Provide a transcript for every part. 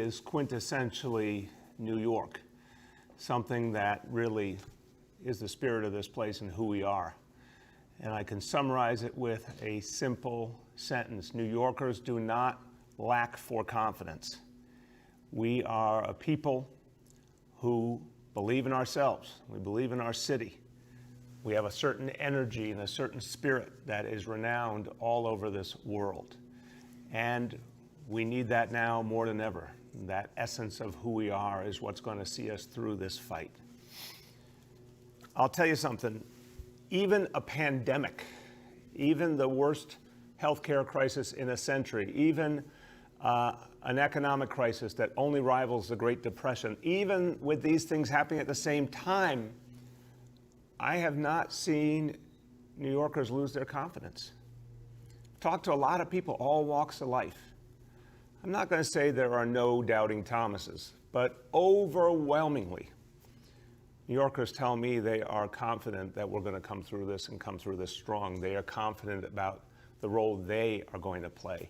is quintessentially New York, something that really is the spirit of this place and who we are. And I can summarize it with a simple sentence. New Yorkers do not lack for confidence. We are a people who believe in ourselves. We believe in our city. We have a certain energy and a certain spirit that is renowned all over this world. And we need that now more than ever. That essence of who we are is what's going to see us through this fight. I'll tell you something, even a pandemic, even the worst healthcare crisis in a century, even an economic crisis that only rivals the Great Depression, even with these things happening at the same time, I have not seen New Yorkers lose their confidence. Talked to a lot of people, all walks of life. I'm not going to say there are no doubting Thomases, but overwhelmingly, New Yorkers tell me they are confident that we're going to come through this and come through this strong. They are confident about the role they are going to play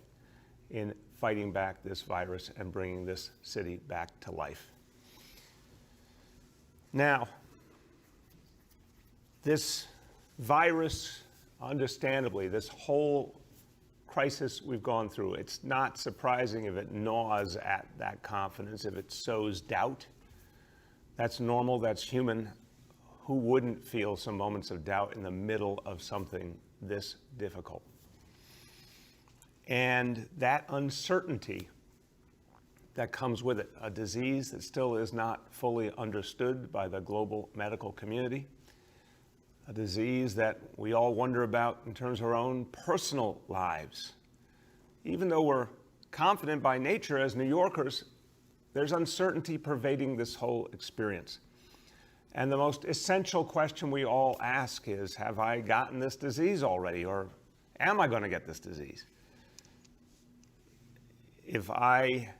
in fighting back this virus and bringing this city back to life. Now, this virus, understandably, this whole crisis we've gone through, it's not surprising if it gnaws at that confidence, if it sows doubt. That's normal, that's human. Who wouldn't feel some moments of doubt in the middle of something this difficult? And that uncertainty that comes with it, a disease that still is not fully understood by the global medical community, a disease that we all wonder about in terms of our own personal lives. Even though we're confident by nature as New Yorkers, there's uncertainty pervading this whole experience. And the most essential question we all ask is, have I gotten this disease already, or am I going to get this disease? If I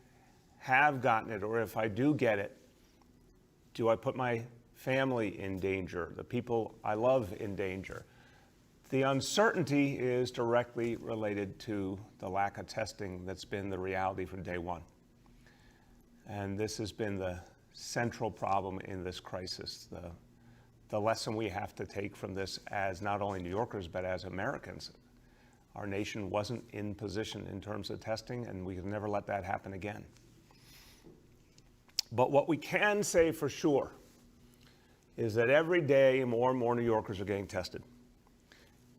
have gotten it, or if I do get it, do I put my family in danger, the people I love in danger? The uncertainty is directly related to the lack of testing that's been the reality from day one. And this has been the central problem in this crisis, the lesson we have to take from this as not only New Yorkers, but as Americans. Our nation wasn't in position in terms of testing, and we can never let that happen again. But what we can say for sure is that every day more and more New Yorkers are getting tested.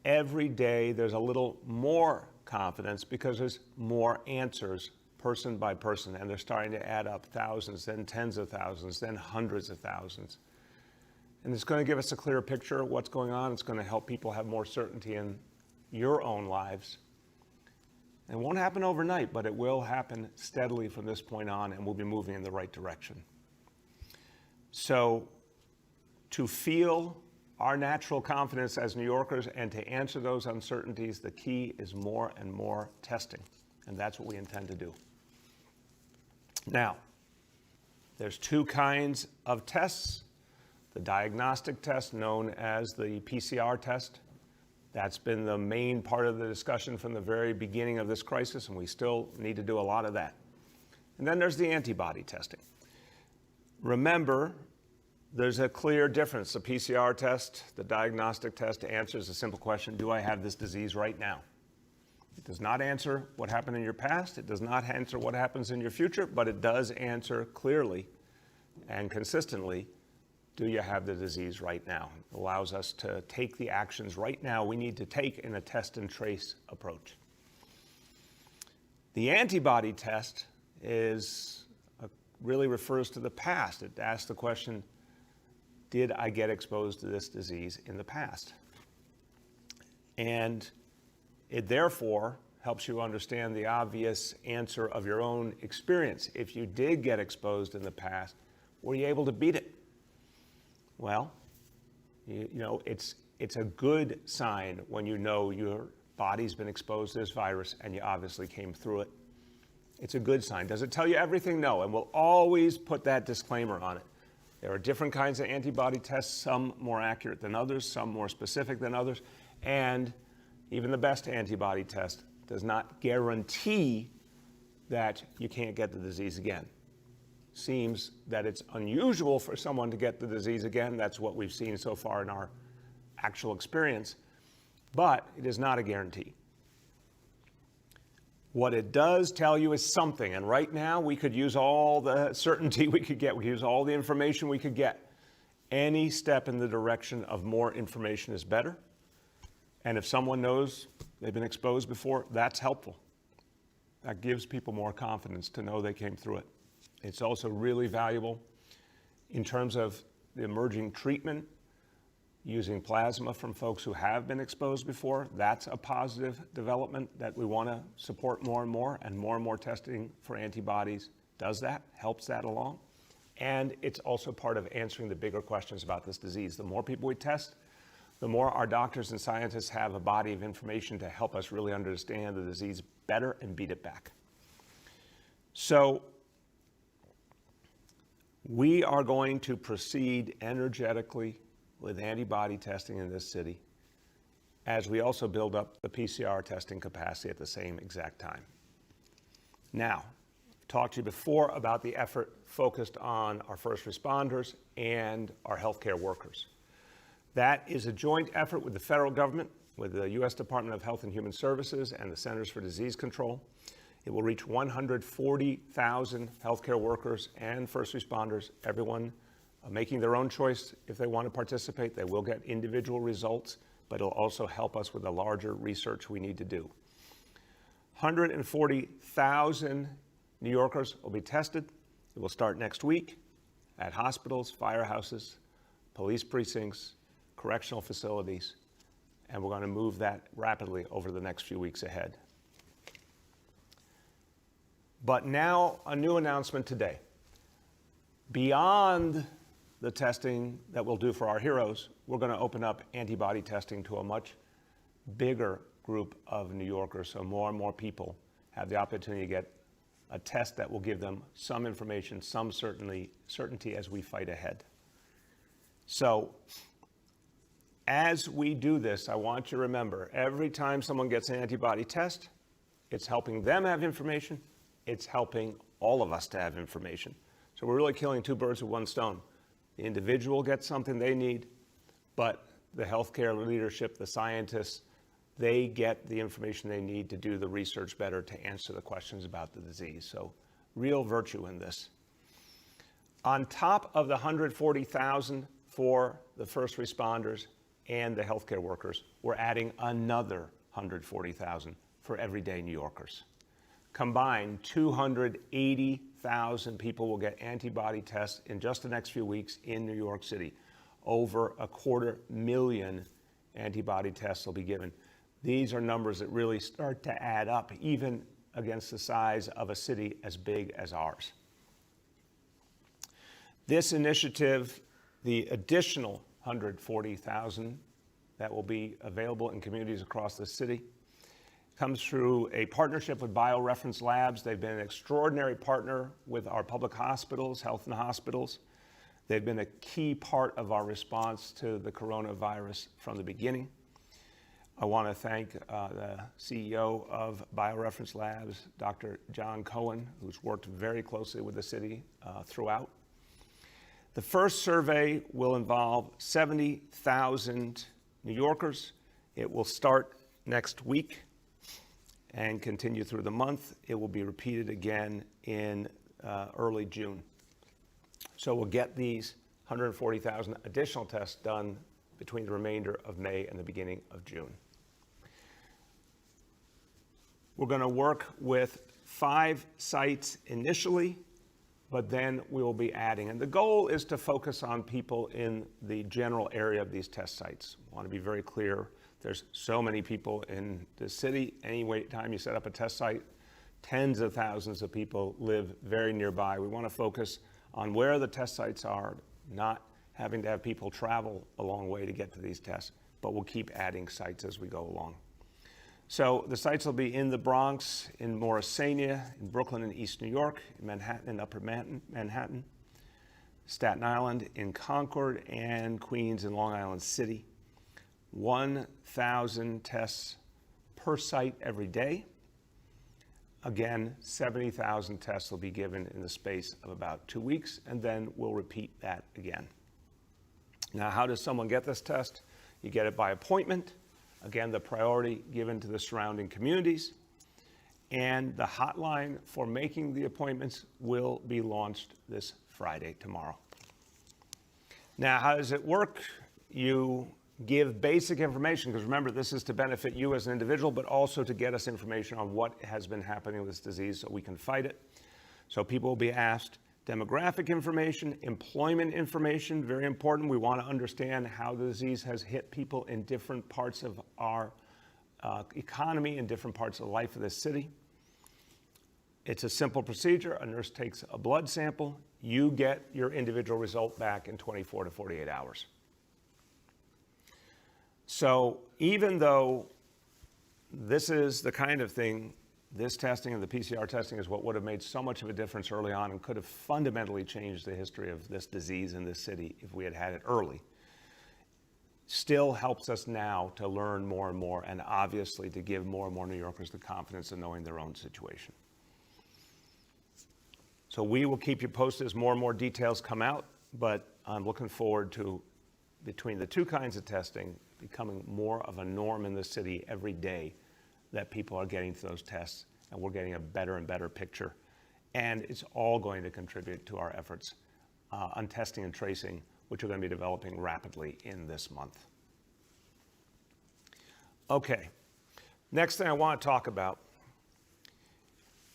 Every day there's a little more confidence because there's more answers person by person, and they're starting to add up thousands, then tens of thousands, then hundreds of thousands. And it's going to give us a clearer picture of what's going on. It's going to help people have more certainty in your own lives. It won't happen overnight, but it will happen steadily from this point on, and we'll be moving in the right direction. So to feel our natural confidence as New Yorkers and to answer those uncertainties, the key is more and more testing, and that's what we intend to do. Now, there's two kinds of tests. The diagnostic test, known as the PCR test, that's been the main part of the discussion from the very beginning of this crisis, and we still need to do a lot of that. And then there's the antibody testing. Remember, there's a clear difference. The PCR test, the diagnostic test, answers a simple question: do I have this disease right now? It does not answer what happened in your past. It does not answer what happens in your future, but it does answer clearly and consistently, do you have the disease right now? It allows us to take the actions right now we need to take in a test and trace approach. The antibody test really refers to the past. It asks the question, did I get exposed to this disease in the past? And it therefore helps you understand the obvious answer of your own experience. If you did get exposed in the past, were you able to beat it? Well, you know, it's a good sign when you know your body's been exposed to this virus and you obviously came through it. It's a good sign. Does it tell you everything? No, and we'll always put that disclaimer on it. There are different kinds of antibody tests, some more accurate than others, some more specific than others, and even the best antibody test does not guarantee that you can't get the disease again. seems that it's unusual for someone to get the disease again. That's what we've seen so far in our actual experience, but it is not a guarantee. What it does tell you is something, and right now we could use all the certainty we could get. We could use all the information we could get. Any step in the direction of more information is better. And if someone knows they've been exposed before, that's helpful. That gives people more confidence to know they came through it. It's also really valuable in terms of the emerging treatment, using plasma from folks who have been exposed before. That's a positive development that we want to support more and more testing for antibodies does that, helps that along. And it's also part of answering the bigger questions about this disease. The more people we test, the more our doctors and scientists have a body of information to help us really understand the disease better and beat it back. So we are going to proceed energetically with antibody testing in this city as we also build up the PCR testing capacity at the same exact time. Now, I've talked to you before about the effort focused on our first responders and our healthcare workers. That is a joint effort with the federal government, with the U.S. Department of Health and Human Services and the Centers for Disease Control. It will reach 140,000 healthcare workers and first responders, everyone making their own choice if they want to participate. They will get individual results, but it'll also help us with the larger research we need to do. 140,000 New Yorkers will be tested. It will start next week at hospitals, firehouses, police precincts, correctional facilities, and we're going to move that rapidly over the next few weeks ahead. But now, a new announcement today. Beyond the testing that we'll do for our heroes, we're going to open up antibody testing to a much bigger group of New Yorkers, so more and more people have the opportunity to get a test that will give them some information, some certainty as we fight ahead. So, as we do this, I want you to remember, every time someone gets an antibody test, it's helping them have information, it's helping all of us to have information. So we're really killing two birds with one stone. The individual gets something they need, but the healthcare leadership, the scientists, they get the information they need to do the research better to answer the questions about the disease. So real virtue in this. On top of the 140,000 for the first responders and the healthcare workers, we're adding another 140,000 for everyday New Yorkers. Combined, 280,000 people will get antibody tests in just the next few weeks in New York City. Over 250,000 antibody tests will be given. These are numbers that really start to add up, even against the size of a city as big as ours. This initiative, the additional 140,000 that will be available in communities across the city, comes through a partnership with BioReference Labs. They've been an extraordinary partner with our public hospitals, health and hospitals. They've been a key part of our response to the coronavirus from the beginning. I want to thank the CEO of BioReference Labs, Dr. John Cohen, who's worked very closely with the city throughout. The first survey will involve 70,000 New Yorkers. It will start next week and continue through the month. It will be repeated again in early June. So we'll get these 140,000 additional tests done between the remainder of May and the beginning of June. We're going to work with 5 sites initially, but then we will be adding. And the goal is to focus on people in the general area of these test sites. I want to be very clear. There's so many people in the city. Any time you set up a test site, tens of thousands of people live very nearby. We want to focus on where the test sites are, not having to have people travel a long way to get to these tests, but we'll keep adding sites as we go along. So the sites will be in the Bronx, in Morrisania, in Brooklyn and East New York, in Manhattan and Upper Manhattan, Staten Island, in Concord, and Queens and Long Island City. 1,000 tests per site every day. Again, 70,000 tests will be given in the space of about 2 weeks, and then we'll repeat that again. Now, how does someone get this test? You get it by appointment. Again, the priority given to the surrounding communities. And the hotline for making the appointments will be launched this Friday, tomorrow. Now, how does it work? You give basic information, because remember, this is to benefit you as an individual, but also to get us information on what has been happening with this disease so we can fight it. So people will be asked demographic information, employment information, very important. We want to understand how the disease has hit people in different parts of our economy, in different parts of the life of this city. It's a simple procedure. A nurse takes a blood sample. You get your individual result back in 24 to 48 hours. So even though this is the kind of thing, this testing and the PCR testing is what would have made so much of a difference early on and could have fundamentally changed the history of this disease in this city if we had had it early, still helps us now to learn more and more, and obviously to give more and more New Yorkers the confidence in knowing their own situation. So we will keep you posted as more and more details come out, but I'm looking forward to, between the two kinds of testing, becoming more of a norm in the city every day, that people are getting to those tests, and we're getting a better and better picture. And it's all going to contribute to our efforts on testing and tracing, which are going to be developing rapidly in this month. Okay, next thing I want to talk about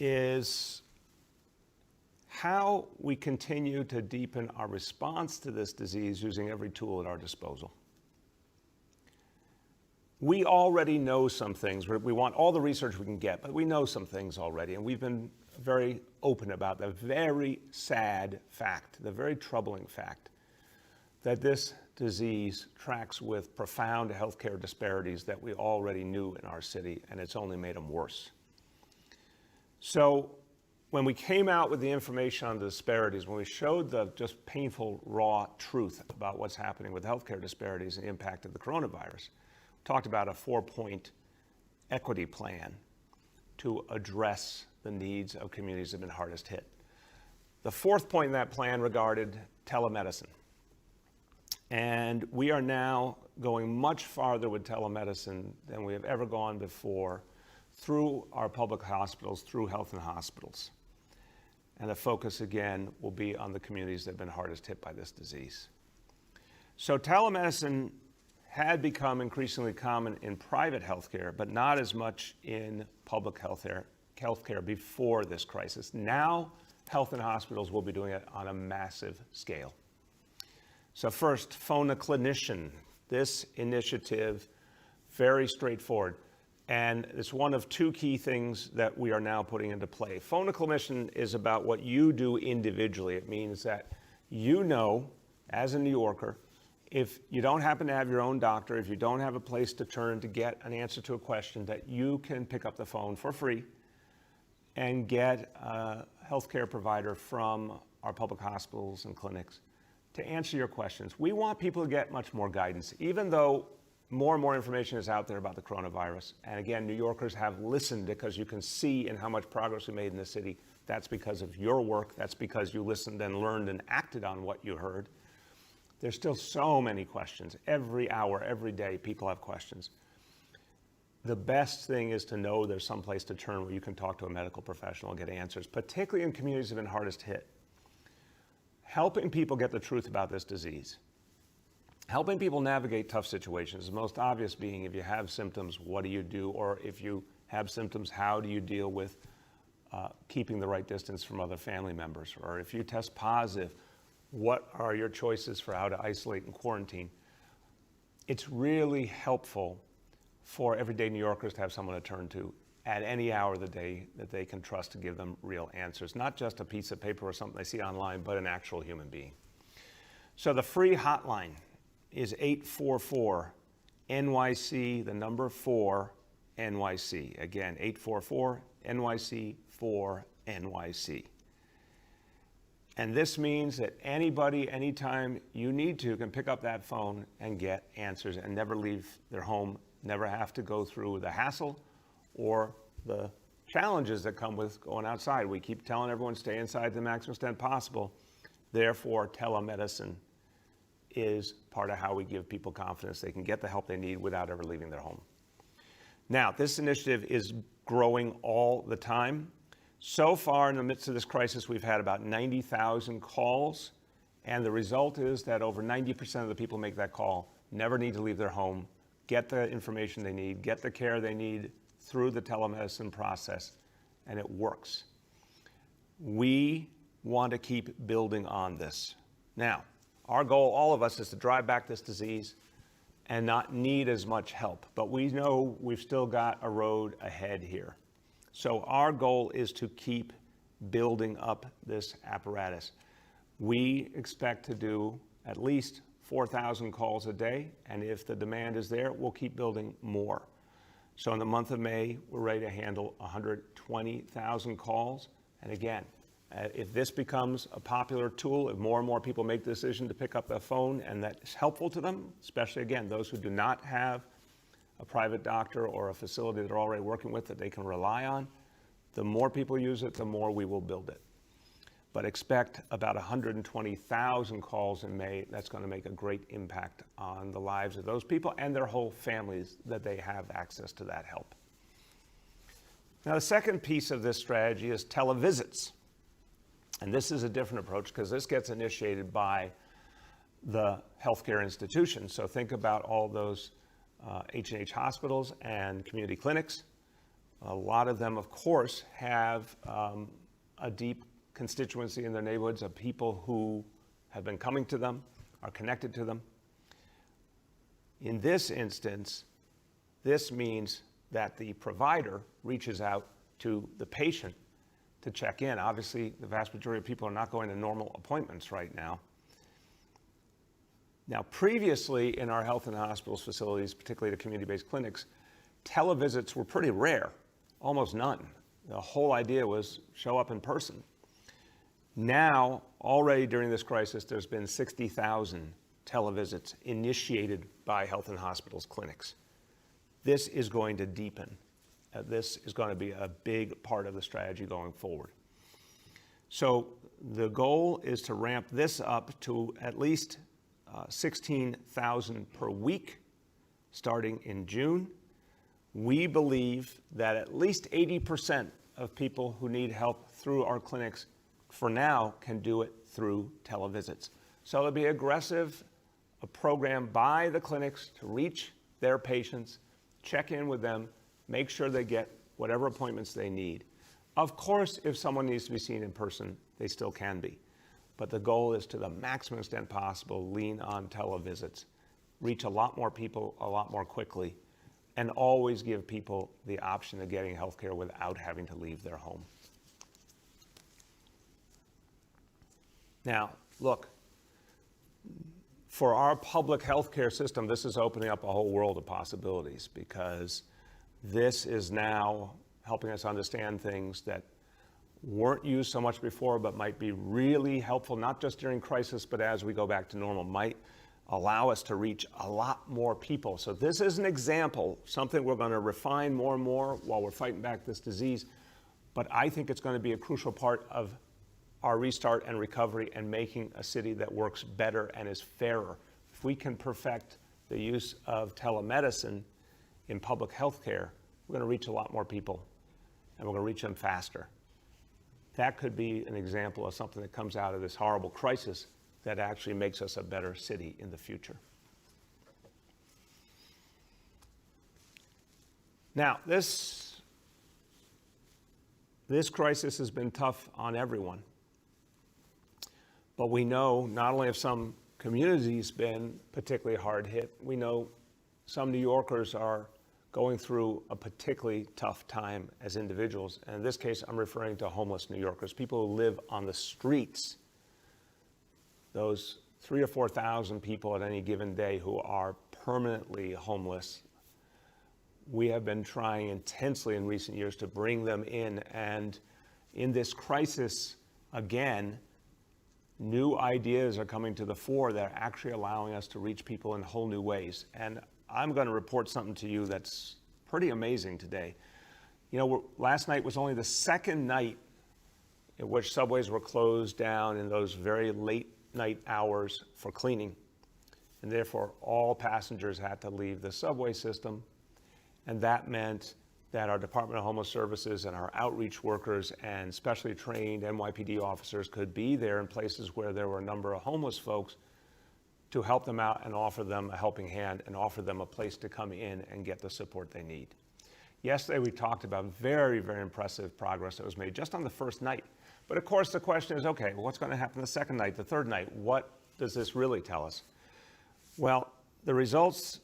is how we continue to deepen our response to this disease using every tool at our disposal. We already know some things. We want all the research we can get, but we know some things already, and we've been very open about the very sad fact, the very troubling fact, that this disease tracks with profound healthcare disparities that we already knew in our city, and it's only made them worse. So when we came out with the information on the disparities, when we showed the just painful, raw truth about what's happening with healthcare disparities and the impact of the coronavirus, talked about a 4-point equity plan to address the needs of communities that have been hardest hit. The 4th point in that plan regarded telemedicine. And we are now going much farther with telemedicine than we have ever gone before through our public hospitals, through health and hospitals. And the focus, again, will be on the communities that have been hardest hit by this disease. So telemedicine had become increasingly common in private healthcare, but not as much in public healthcare before this crisis. Now, health and hospitals will be doing it on a massive scale. So first, phone a clinician. This initiative, very straightforward. And it's one of 2 key things that we are now putting into play. Phone a clinician is about what you do individually. It means that you know, as a New Yorker, if you don't happen to have your own doctor, if you don't have a place to turn to get an answer to a question, that you can pick up the phone for free and get a healthcare provider from our public hospitals and clinics to answer your questions. We want people to get much more guidance, even though more and more information is out there about the coronavirus. And again, New Yorkers have listened, because you can see in how much progress we made in the city. That's because of your work. That's because you listened and learned and acted on what you heard. There's still so many questions. Every hour, every day, people have questions. The best thing is to know there's some place to turn where you can talk to a medical professional and get answers, particularly in communities that have been hardest hit. Helping people get the truth about this disease. Helping people navigate tough situations, the most obvious being if you have symptoms, what do you do? Or if you have symptoms, how do you deal with keeping the right distance from other family members? Or if you test positive, what are your choices for how to isolate and quarantine? It's really helpful for everyday New Yorkers to have someone to turn to at any hour of the day that they can trust to give them real answers, not just a piece of paper or something they see online, but an actual human being. So the free hotline is 844-NYC, the number 4, NYC. Again, 844-NYC 4-NYC. And this means that anybody, anytime you need to, can pick up that phone and get answers and never leave their home, never have to go through the hassle or the challenges that come with going outside. We keep telling everyone stay inside to the maximum extent possible. Therefore, telemedicine is part of how we give people confidence they can get the help they need without ever leaving their home. Now, this initiative is growing all the time. So far, in the midst of this crisis, we've had about 90,000 calls, and the result is that over 90% of the people who make that call never need to leave their home, get the information they need, get the care they need through the telemedicine process, and it works. We want to keep building on this. Now, our goal, all of us, is to drive back this disease and not need as much help. But we know we've still got a road ahead here. So our goal is to keep building up this apparatus. We expect to do at least 4,000 calls a day, and if the demand is there, we'll keep building more. So in the month of May, we're ready to handle 120,000 calls. And again, if this becomes a popular tool, if more and more people make the decision to pick up the phone and that is helpful to them, especially, again, those who do not have a private doctor or a facility that they're already working with that they can rely on, the more people use it, the more we will build it. But expect about 120,000 calls in May. That's going to make a great impact on the lives of those people and their whole families that they have access to that help. Now, the second piece of this strategy is televisits. And this is a different approach because this gets initiated by the healthcare institution. So think about all those H&H hospitals and community clinics. A lot of them, of course, have a deep constituency in their neighborhoods of people who have been coming to them, are connected to them. In this instance, this means that the provider reaches out to the patient to check in. Obviously, the vast majority of people are not going to normal appointments right now. Now, previously in our health and hospitals facilities, particularly the community-based clinics, televisits were pretty rare, almost none. The whole idea was show up in person. Now, already during this crisis, there's been 60,000 televisits initiated by health and hospitals clinics. This is going to deepen. This is going to be a big part of the strategy going forward. So the goal is to ramp this up to at least 16,000 per week starting in June. We believe that at least 80% of people who need help through our clinics for now can do it through televisits. So it'll be aggressive, a program by the clinics to reach their patients, check in with them, make sure they get whatever appointments they need. Of course, if someone needs to be seen in person, they still can be. But the goal is to the maximum extent possible, lean on televisits, reach a lot more people a lot more quickly, and always give people the option of getting healthcare without having to leave their home. Now, look, for our public healthcare system, this is opening up a whole world of possibilities because this is now helping us understand things that weren't used so much before but might be really helpful, not just during crisis, but as we go back to normal, might allow us to reach a lot more people. So this is an example, something we're going to refine more and more while we're fighting back this disease. But I think it's going to be a crucial part of our restart and recovery and making a city that works better and is fairer. If we can perfect the use of telemedicine in public health care, we're going to reach a lot more people and we're going to reach them faster. That could be an example of something that comes out of this horrible crisis that actually makes us a better city in the future. Now, this crisis has been tough on everyone. But we know not only have some communities been particularly hard hit, we know some New Yorkers are going through a particularly tough time as individuals. And in this case, I'm referring to homeless New Yorkers, people who live on the streets. Those 3,000 or 4,000 people at any given day who are permanently homeless. We have been trying intensely in recent years to bring them in. And in this crisis, again, new ideas are coming to the fore that are actually allowing us to reach people in whole new ways. And I'm going to report something to you that's pretty amazing today. You know, last night was only the second night in which subways were closed down in those very late night hours for cleaning. And therefore, all passengers had to leave the subway system. And that meant that our Department of Homeless Services and our outreach workers and specially trained NYPD officers could be there in places where there were a number of homeless folks to help them out and offer them a helping hand and offer them a place to come in and get the support they need. Yesterday, we talked about very, very impressive progress that was made just on the first night. But of course, the question is, okay, well, what's going to happen the second night, the third night? What does this really tell us? Well, the results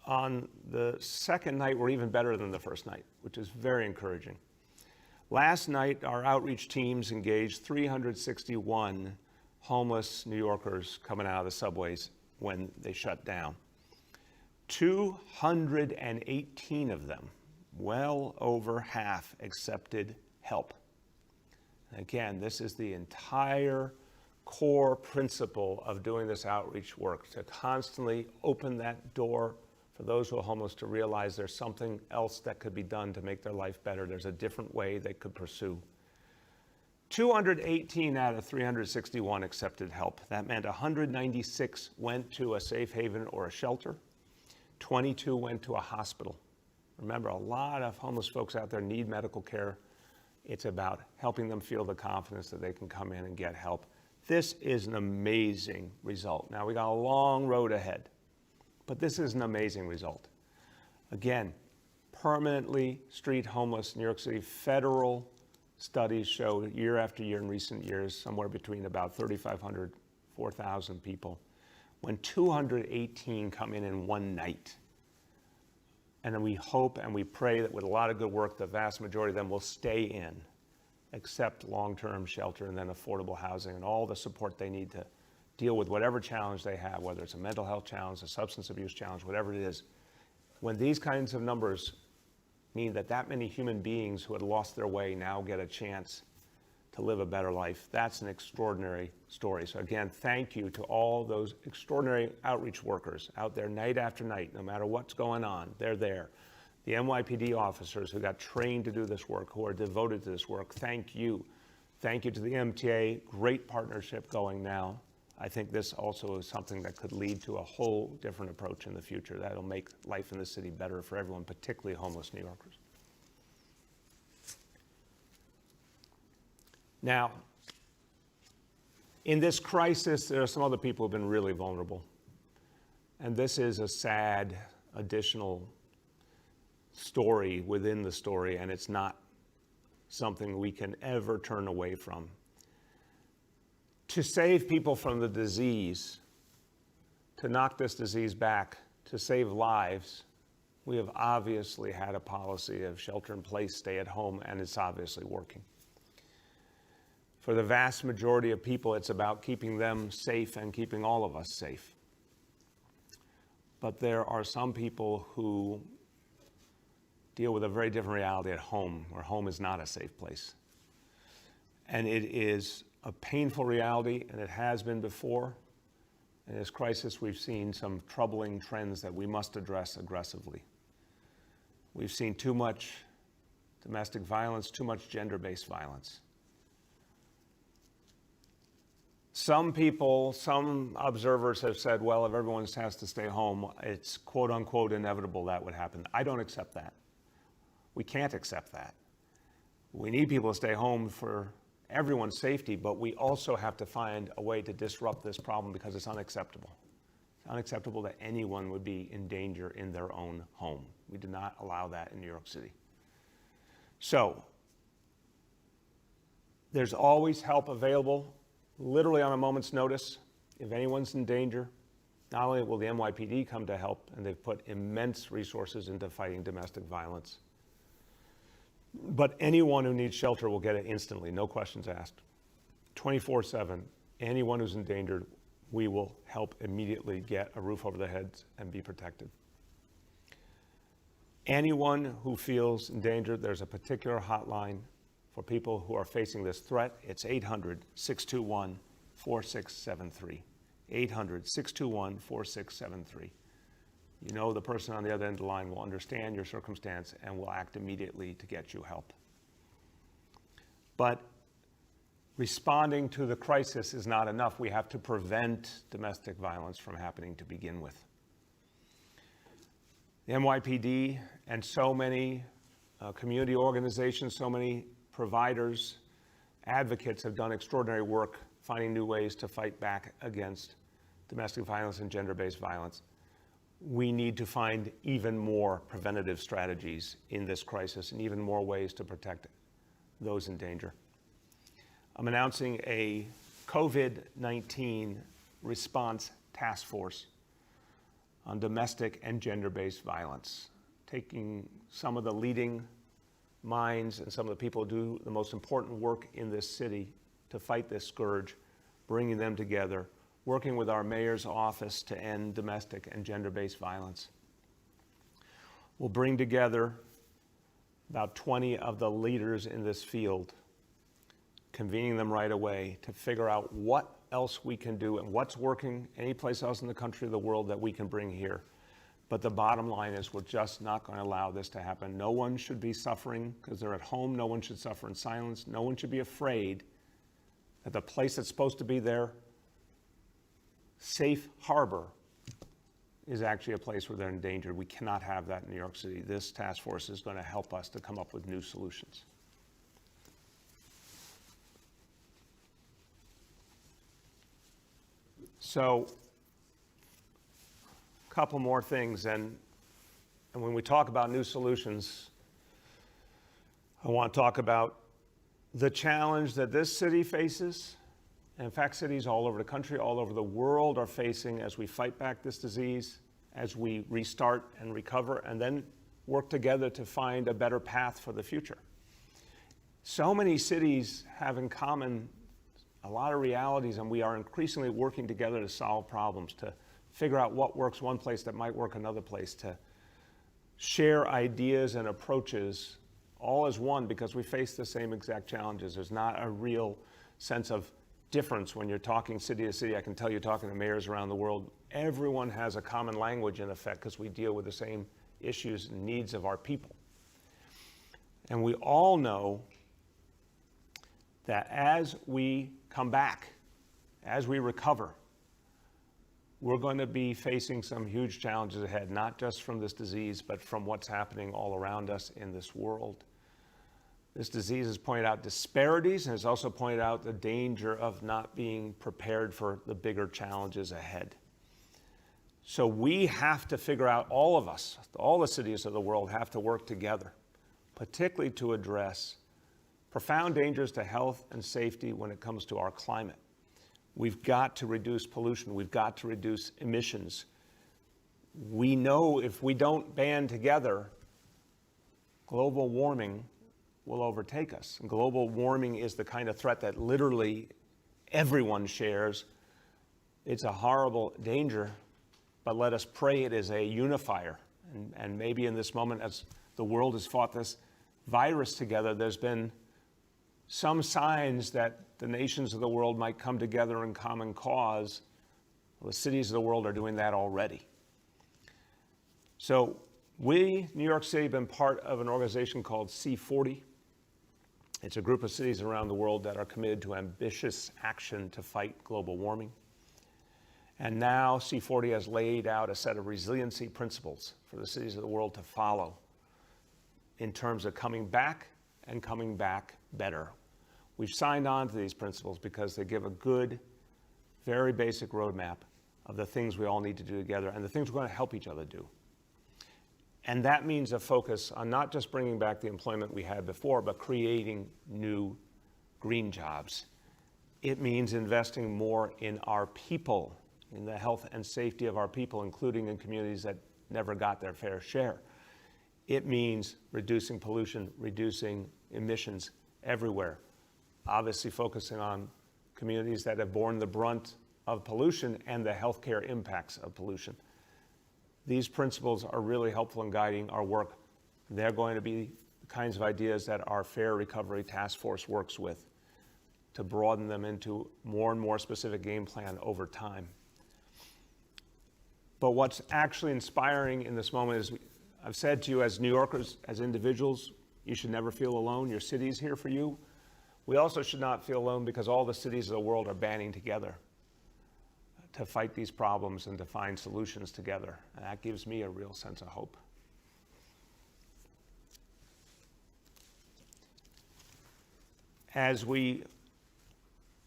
on the second night were even better than the first night, which is very encouraging. Last night, our outreach teams engaged 361 homeless New Yorkers coming out of the subways when they shut down. 218 of them, well over half, accepted help. Again, this is the entire core principle of doing this outreach work, to constantly open that door for those who are homeless to realize there's something else that could be done to make their life better. There's a different way they could pursue. 218 out of 361 accepted help. That meant 196 went to a safe haven or a shelter. 22 went to a hospital. Remember, a lot of homeless folks out there need medical care. It's about helping them feel the confidence that they can come in and get help. This is an amazing result. Now, we got a long road ahead, but this is an amazing result. Again, permanently street homeless in New York City, federal studies show year after year in recent years, somewhere between about 3,500, 4,000 people. When 218 come in one night, and then we hope and we pray that with a lot of good work, the vast majority of them will stay in, accept long-term shelter and then affordable housing and all the support they need to deal with whatever challenge they have, whether it's a mental health challenge, a substance abuse challenge, whatever it is. When these kinds of numbers mean that many human beings who had lost their way now get a chance to live a better life, that's an extraordinary story. So again, thank you to all those extraordinary outreach workers out there night after night, no matter what's going on, they're there. The NYPD officers who got trained to do this work, who are devoted to this work, thank you. Thank you to the MTA, great partnership going now. I think this also is something that could lead to a whole different approach in the future that'll make life in the city better for everyone, particularly homeless New Yorkers. Now, in this crisis, there are some other people who have been really vulnerable. And this is a sad additional story within the story, and it's not something we can ever turn away from. To save people from the disease, to knock this disease back, to save lives, we have obviously had a policy of shelter in place, stay at home, and it's obviously working. For the vast majority of people, it's about keeping them safe and keeping all of us safe. But there are some people who deal with a very different reality at home, where home is not a safe place. And it is a painful reality, and it has been before. In this crisis, we've seen some troubling trends that we must address aggressively. We've seen too much domestic violence, too much gender-based violence. Some people, some observers have said, well, if everyone has to stay home, it's quote unquote inevitable that would happen. I don't accept that. We can't accept that. We need people to stay home for everyone's safety, but we also have to find a way to disrupt this problem because it's unacceptable. It's unacceptable that anyone would be in danger in their own home. We do not allow that in New York City. So, there's always help available, literally on a moment's notice. If anyone's in danger, not only will the NYPD come to help, and they've put immense resources into fighting domestic violence, but anyone who needs shelter will get it instantly, no questions asked. 24/7, anyone who's endangered, we will help immediately get a roof over their heads and be protected. Anyone who feels endangered, there's a particular hotline for people who are facing this threat. It's 800-621-4673. 800-621-4673. you know the person on the other end of the line will understand your circumstance and will act immediately to get you help. But responding to the crisis is not enough. We have to prevent domestic violence from happening to begin with. The NYPD and so many community organizations, so many providers, advocates have done extraordinary work finding new ways to fight back against domestic violence and gender-based violence. We need to find even more preventative strategies in this crisis and even more ways to protect those in danger. I'm announcing a COVID-19 response task force on domestic and gender-based violence, taking some of the leading minds and some of the people who do the most important work in this city to fight this scourge, bringing them together, working with our mayor's office to end domestic and gender-based violence. We'll bring together about 20 of the leaders in this field, convening them right away to figure out what else we can do and what's working any place else in the country or the world that we can bring here. But the bottom line is we're just not going to allow this to happen. No one should be suffering because they're at home. No one should suffer in silence. No one should be afraid that the place that's supposed to be their safe harbor is actually a place where they're endangered. We cannot have that in New York City. This task force is going to help us to come up with new solutions. So, a couple more things, and when we talk about new solutions, I want to talk about the challenge that this city faces. In fact, cities all over the country, all over the world are facing as we fight back this disease, as we restart and recover, and then work together to find a better path for the future. So many cities have in common a lot of realities, and we are increasingly working together to solve problems, to figure out what works one place that might work another place, to share ideas and approaches all as one because we face the same exact challenges. There's not a real sense of difference when you're talking city to city. I can tell you talking to mayors around the world, everyone has a common language in effect because we deal with the same issues and needs of our people. And we all know that as we come back, as we recover, we're going to be facing some huge challenges ahead, not just from this disease, but from what's happening all around us in this world. This disease has pointed out disparities and has also pointed out the danger of not being prepared for the bigger challenges ahead. So we have to figure out, all of us, all the cities of the world have to work together, particularly to address profound dangers to health and safety when it comes to our climate. We've got to reduce pollution. We've got to reduce emissions. We know if we don't band together, global warming will overtake us. And global warming is the kind of threat that literally everyone shares. It's a horrible danger, but let us pray it is a unifier. And maybe in this moment, as the world has fought this virus together, there's been some signs that the nations of the world might come together in common cause. Well, the cities of the world are doing that already. So we, New York City, have been part of an organization called C40. It's a group of cities around the world that are committed to ambitious action to fight global warming. And now C40 has laid out a set of resiliency principles for the cities of the world to follow in terms of coming back and coming back better. We've signed on to these principles because they give a good, very basic roadmap of the things we all need to do together and the things we're going to help each other do. And that means a focus on not just bringing back the employment we had before, but creating new green jobs. It means investing more in our people, in the health and safety of our people, including in communities that never got their fair share. It means reducing pollution, reducing emissions everywhere. Obviously focusing on communities that have borne the brunt of pollution and the healthcare impacts of pollution. These principles are really helpful in guiding our work. They're going to be the kinds of ideas that our Fair Recovery Task Force works with to broaden them into more and more specific game plan over time. But what's actually inspiring in this moment is, I've said to you as New Yorkers, as individuals, you should never feel alone. Your city is here for you. We also should not feel alone because all the cities of the world are banding together to fight these problems and to find solutions together. And that gives me a real sense of hope. As we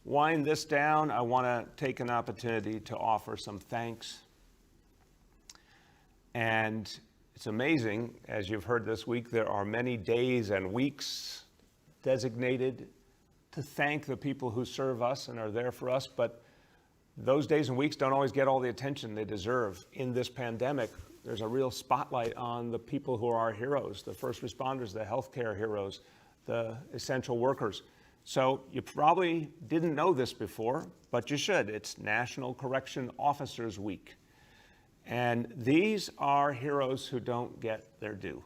wind this down, I want to take an opportunity to offer some thanks. And it's amazing, as you've heard this week, there are many days and weeks designated to thank the people who serve us and are there for us, but those days and weeks don't always get all the attention they deserve. In this pandemic, there's a real spotlight on the people who are our heroes, the first responders, the healthcare heroes, the essential workers. So you probably didn't know this before, but you should. It's National Correction Officers Week. And these are heroes who don't get their due.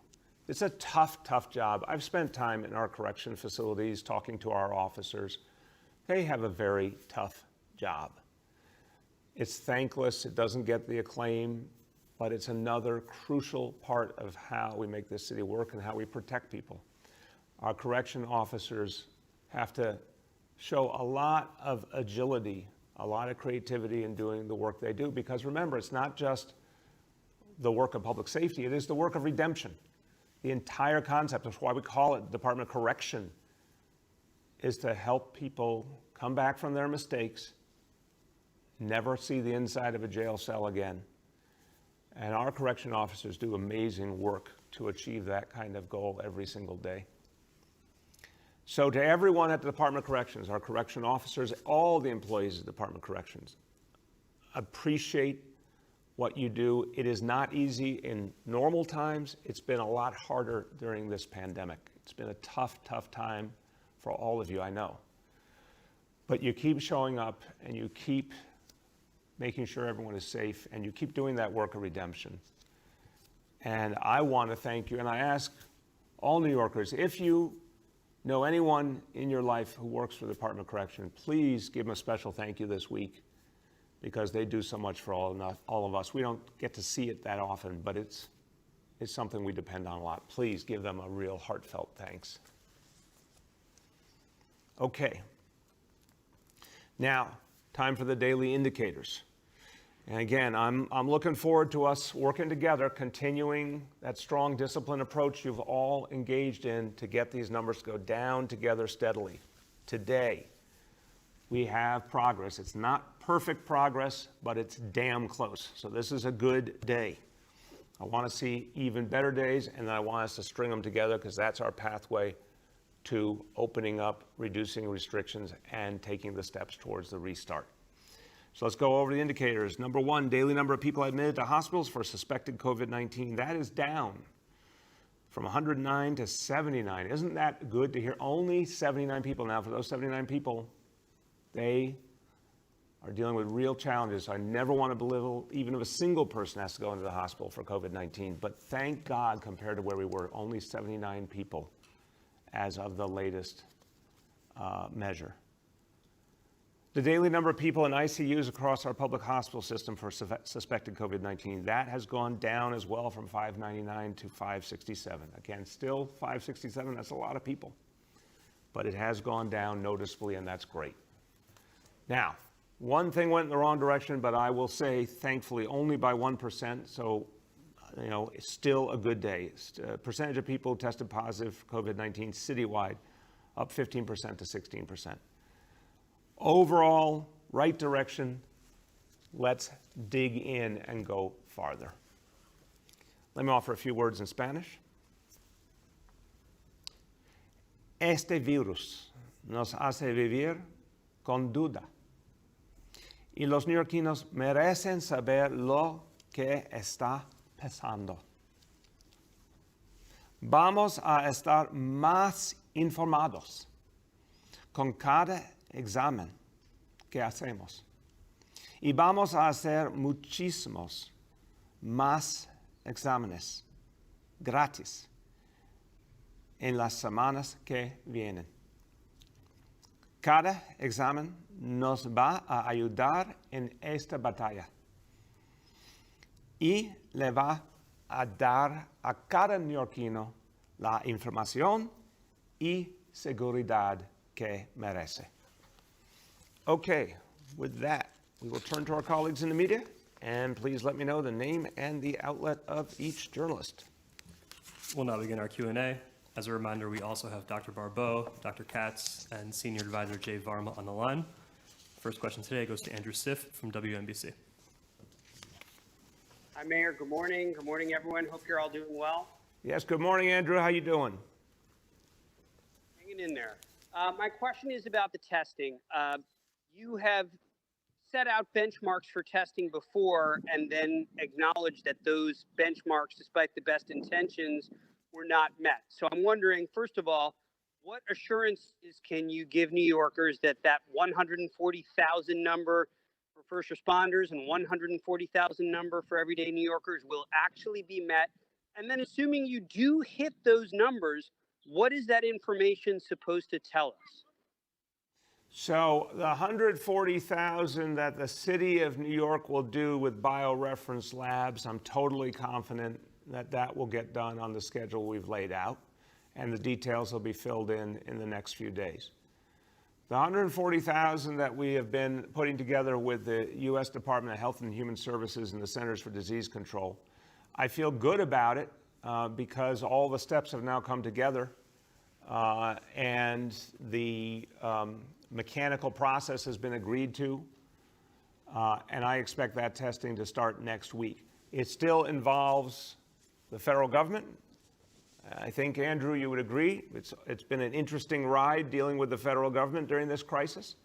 It's a tough, tough job. I've spent time in our correction facilities talking to our officers. They have a very tough job. It's thankless, it doesn't get the acclaim, but it's another crucial part of how we make this city work and how we protect people. Our correction officers have to show a lot of agility, a lot of creativity in doing the work they do, because remember, it's not just the work of public safety, it is the work of redemption. The entire concept, that's why we call it Department of Correction, is to help people come back from their mistakes, never see the inside of a jail cell again. And our correction officers do amazing work to achieve that kind of goal every single day. So to everyone at the Department of Corrections, our correction officers, all the employees of the Department of Corrections, appreciate what you do. It is not easy in normal times. It's been a lot harder during this pandemic. It's been a tough, tough time for all of you, I know. But you keep showing up and you keep making sure everyone is safe, and you keep doing that work of redemption. And I want to thank you, and I ask all New Yorkers, if you know anyone in your life who works for the Department of Correction, please give them a special thank you this week, because they do so much for all of us. We don't get to see it that often, but it's something we depend on a lot. Please give them a real heartfelt thanks. Okay. Now, time for the daily indicators. And again, I'm looking forward to us working together, continuing that strong discipline approach you've all engaged in to get these numbers to go down together steadily. Today, we have progress. It's not perfect progress, but it's damn close. So this is a good day. I want to see even better days, and I want us to string them together, because that's our pathway to opening up, reducing restrictions, and taking the steps towards the restart. So let's go over the indicators. Number one, daily number of people admitted to hospitals for suspected COVID-19. That is down from 109 to 79. Isn't that good to hear? Only 79 people. Now, for those 79 people, they are dealing with real challenges. I never want to belittle, even if a single person has to go into the hospital for COVID-19. But thank God, compared to where we were, only 79 people as of the latest measure. The daily number of people in ICUs across our public hospital system for suspected COVID-19, that has gone down as well from 599 to 567. Again, still 567, that's a lot of people. But it has gone down noticeably, and that's great. Now, one thing went in the wrong direction, but I will say, thankfully, only by 1%. So, it's still a good day. Percentage of people tested positive for COVID-19 citywide, up 15% to 16%. Overall, right direction. Let's dig in and go farther. Let me offer a few words in Spanish. Este virus nos hace vivir con duda. Y los neoyorquinos merecen saber lo que está pasando. Vamos a estar más informados con cada examen que hacemos. Y vamos a hacer muchísimos más exámenes gratis en las semanas que vienen. Cada examen nos va a ayudar en esta batalla. y le va a dar a cada neoyorquino la información y seguridad que merece. Okay, with that, we will turn to our colleagues in the media, and please let me know the name and the outlet of each journalist. We'll now begin our Q&A. As a reminder, we also have Dr. Barbeau, Dr. Katz, and Senior Advisor Jay Varma on the line. First question today goes to Andrew Siff from WNBC. Hi, Mayor. Good morning. Good morning, everyone. Hope you're all doing well. Yes, good morning, Andrew. How you doing? Hanging in there. My question is about the testing. You have set out benchmarks for testing before and then acknowledged that those benchmarks, despite the best intentions, were not met. So I'm wondering, first of all, what assurances can you give New Yorkers that that 140,000 number for first responders and 140,000 number for everyday New Yorkers will actually be met? And then assuming you do hit those numbers, what is that information supposed to tell us? So the 140,000 that the city of New York will do with bioreference labs, I'm totally confident that that will get done on the schedule we've laid out, and the details will be filled in the next few days. The 140,000 that we have been putting together with the U.S. Department of Health and Human Services and the Centers for Disease Control, I feel good about it because all the steps have now come together and the mechanical process has been agreed to, and I expect that testing to start next week. It still involves the federal government. I think, Andrew, you would agree. It's been an interesting ride dealing with the federal government during this crisis.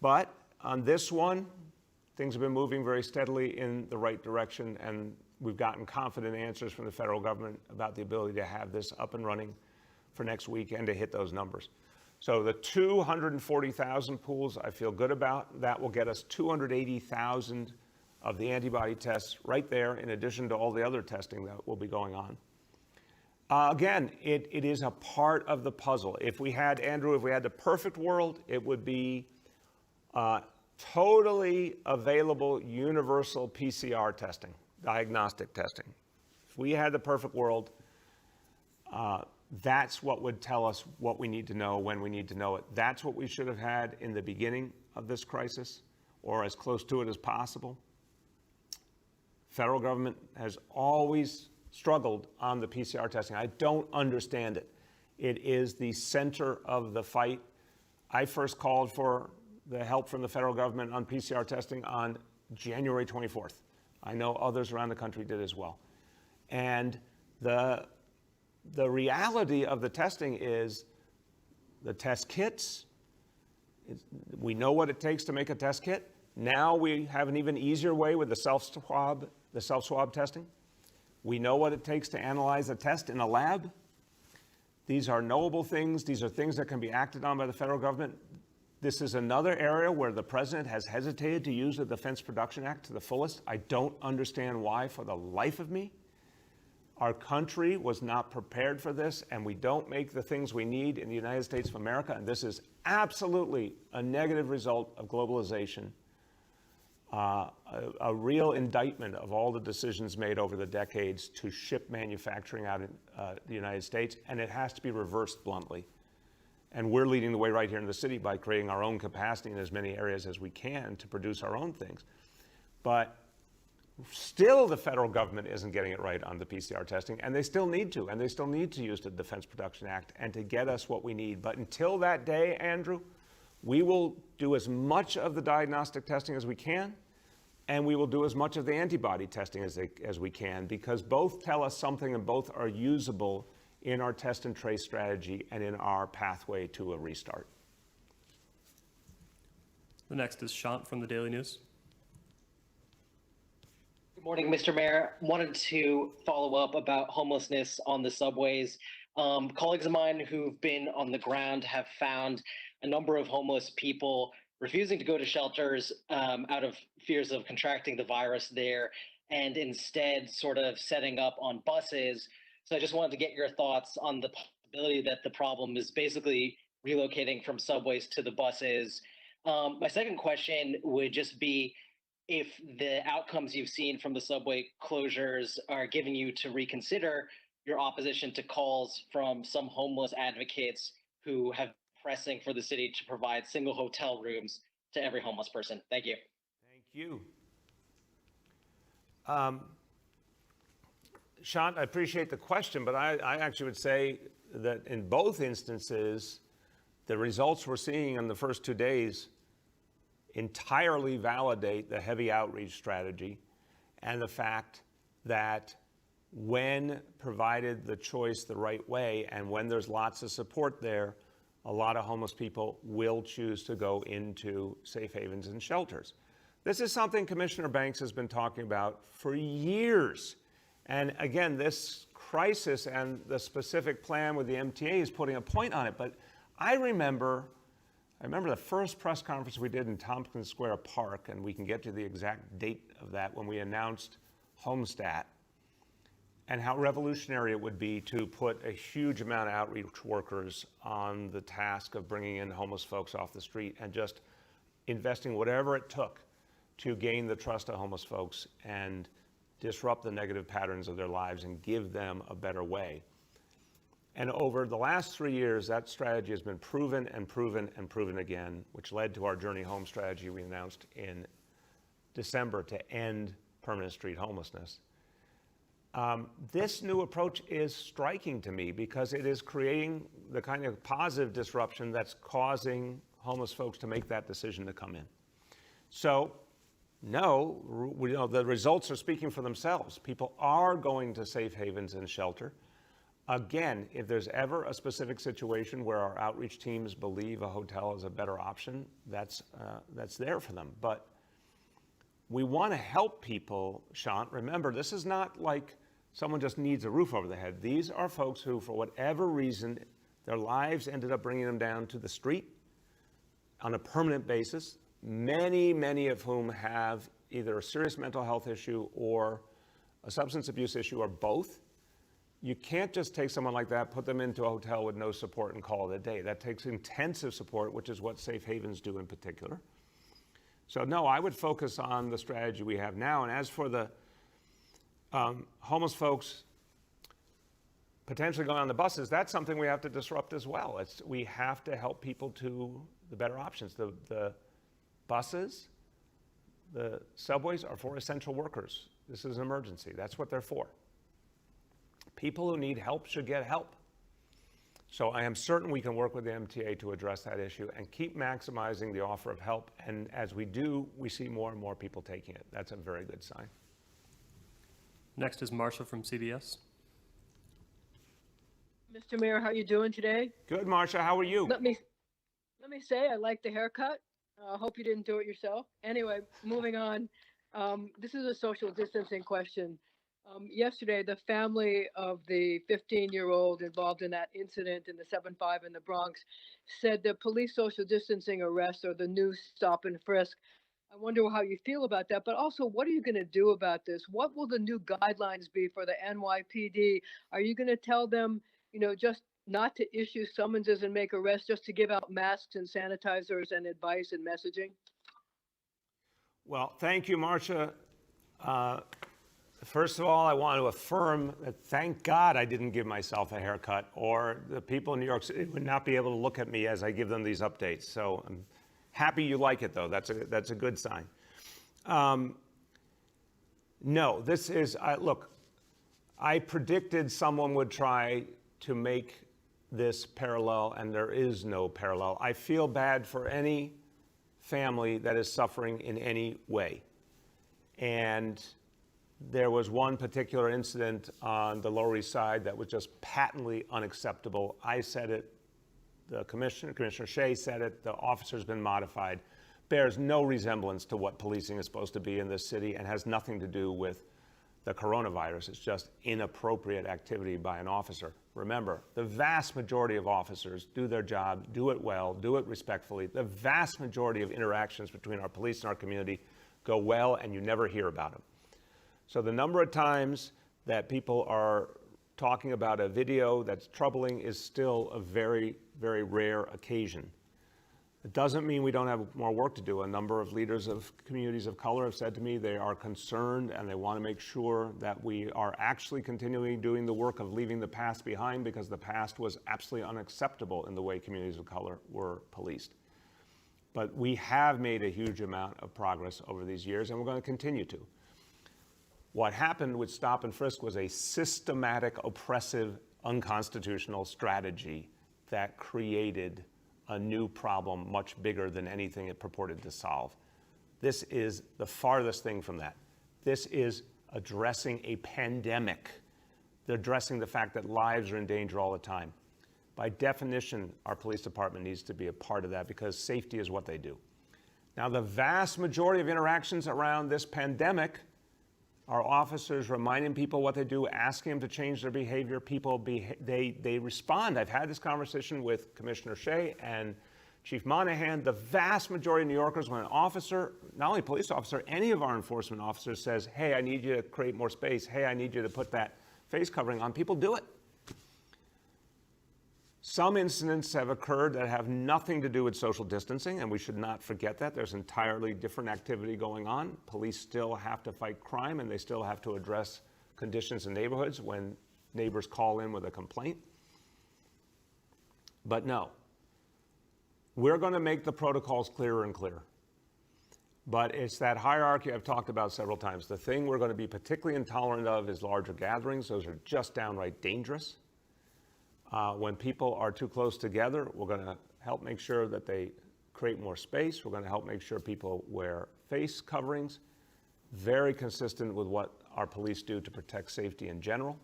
But on this one, things have been moving very steadily in the right direction, and we've gotten confident answers from the federal government about the ability to have this up and running for next week and to hit those numbers. So the 240,000 pools I feel good about. That will get us 280,000 of the antibody tests right there, in addition to all the other testing that will be going on. Again, it is a part of the puzzle. If we had, Andrew, if we had the perfect world, it would be totally available universal PCR testing, diagnostic testing. If we had the perfect world, that's what would tell us what we need to know when we need to know it. That's what we should have had in the beginning of this crisis, or as close to it as possible. Federal government has always struggled on the PCR testing. I don't understand it. It is the center of the fight. I first called for the help from the federal government on PCR testing on January 24th. I know others around the country did as well. And the reality of the testing is the test kits. We know what it takes to make a test kit. Now we have an even easier way with the self-swab testing. We know what it takes to analyze a test in a lab. These are knowable things. These are things that can be acted on by the federal government. This is another area where the president has hesitated to use the Defense Production Act to the fullest. I don't understand why for the life of me. Our country was not prepared for this, and we don't make the things we need in the United States of America, and this is absolutely a negative result of globalization, a real indictment of all the decisions made over the decades to ship manufacturing out in the United States, and it has to be reversed bluntly. And we're leading the way right here in the city by creating our own capacity in as many areas as we can to produce our own things. But still, the federal government isn't getting it right on the PCR testing, and they still need to, and they still need to use the Defense Production Act and to get us what we need. But until that day, Andrew, we will do as much of the diagnostic testing as we can, and we will do as much of the antibody testing as we can, because both tell us something and both are usable in our test and trace strategy and in our pathway to a restart. The next is Shant from the Daily News. Good morning, Mr. Mayor. Wanted to follow up about homelessness on the subways. Colleagues of mine who've been on the ground have found a number of homeless people refusing to go to shelters out of fears of contracting the virus there, and instead sort of setting up on buses. So I just wanted to get your thoughts on the possibility that the problem is basically relocating from subways to the buses. My second question would just be, if the outcomes you've seen from the subway closures are giving you to reconsider your opposition to calls from some homeless advocates who have pressing for the city to provide single hotel rooms to every homeless person. Thank you. Thank you. Sean, I appreciate the question, but I actually would say that in both instances, the results we're seeing in the first 2 days entirely validate the heavy outreach strategy and the fact that when provided the choice the right way and when there's lots of support there, a lot of homeless people will choose to go into safe havens and shelters. This is something Commissioner Banks has been talking about for years. And again, this crisis and the specific plan with the MTA is putting a point on it. But I remember the first press conference we did in Tompkins Square Park, and we can get to the exact date of that, when we announced Homestat, and how revolutionary it would be to put a huge amount of outreach workers on the task of bringing in homeless folks off the street and just investing whatever it took to gain the trust of homeless folks and disrupt the negative patterns of their lives and give them a better way. And over the last 3 years, that strategy has been proven and proven and proven again, which led to our Journey Home strategy we announced in December to end permanent street homelessness. This new approach is striking to me because it is creating the kind of positive disruption that's causing homeless folks to make that decision to come in. So, no, the results are speaking for themselves. People are going to safe havens and shelter. Again, if there's ever a specific situation where our outreach teams believe a hotel is a better option, that's there for them. But we want to help people, Sean. Remember, this is not like someone just needs a roof over their head. These are folks who, for whatever reason, their lives ended up bringing them down to the street on a permanent basis. Many of whom have either a serious mental health issue or a substance abuse issue or both. You can't just take someone like that, put them into a hotel with no support and call it a day. That takes intensive support, which is what safe havens do in particular. So no, I would focus on the strategy we have now. And as for the homeless folks potentially going on the buses, that's something we have to disrupt as well. We have to help people to the better options. The buses, the subways are for essential workers. This is an emergency. That's what they're for. People who need help should get help. So I am certain we can work with the MTA to address that issue and keep maximizing the offer of help. And as we do, we see more and more people taking it. That's a very good sign. Next is Marsha from CBS. Mr. Mayor, how you doing today? Good, Marsha. How are you? Let me say I like the haircut. Hope you didn't do it yourself. Anyway, moving on. This is a social distancing question. Yesterday, the family of the 15-year-old involved in that incident in the 7-5 in the Bronx said the police social distancing arrests are the new stop and frisk. I wonder how you feel about that, but also, what are you going to do about this? What will the new guidelines be for the NYPD? Are you going to tell them, just not to issue summonses and make arrests, just to give out masks and sanitizers and advice and messaging? Well, thank you, Marsha. First of all, I want to affirm that thank God I didn't give myself a haircut, or the people in New York City would not be able to look at me as I give them these updates. So I'm happy you like it, though. That's a good sign. No, this is, look, I predicted someone would try to make this parallel, and there is no parallel. I feel bad for any family that is suffering in any way. And there was one particular incident on the Lower East Side that was just patently unacceptable. I said it, the Commissioner Shea said it, the officer's been modified. Bears no resemblance to what policing is supposed to be in this city and has nothing to do with the coronavirus. It's just inappropriate activity by an officer. Remember, the vast majority of officers do their job, do it well, do it respectfully. The vast majority of interactions between our police and our community go well, and you never hear about them. So the number of times that people are talking about a video that's troubling is still a very, very rare occasion. It doesn't mean we don't have more work to do. A number of leaders of communities of color have said to me they are concerned and they want to make sure that we are actually continuing doing the work of leaving the past behind, because the past was absolutely unacceptable in the way communities of color were policed. But we have made a huge amount of progress over these years, and we're going to continue to. What happened with stop and frisk was a systematic, oppressive, unconstitutional strategy that created a new problem much bigger than anything it purported to solve. This is the farthest thing from that. This is addressing a pandemic. They're addressing the fact that lives are in danger all the time. By definition, our police department needs to be a part of that, because safety is what they do. Now, the vast majority of interactions around this pandemic are officers reminding people what they do, asking them to change their behavior. People, they respond. I've had this conversation with Commissioner Shea and Chief Monahan. The vast majority of New Yorkers, when an officer, not only a police officer, any of our enforcement officers says, hey, I need you to create more space. Hey, I need you to put that face covering on, people do it. Some incidents have occurred that have nothing to do with social distancing, and we should not forget that. There's entirely different activity going on. Police still have to fight crime, and they still have to address conditions in neighborhoods when neighbors call in with a complaint. But no, we're going to make the protocols clearer and clearer. But it's that hierarchy I've talked about several times. The thing we're going to be particularly intolerant of is larger gatherings. Those are just downright dangerous. When people are too close together, we're going to help make sure that they create more space. We're going to help make sure people wear face coverings, very consistent with what our police do to protect safety in general.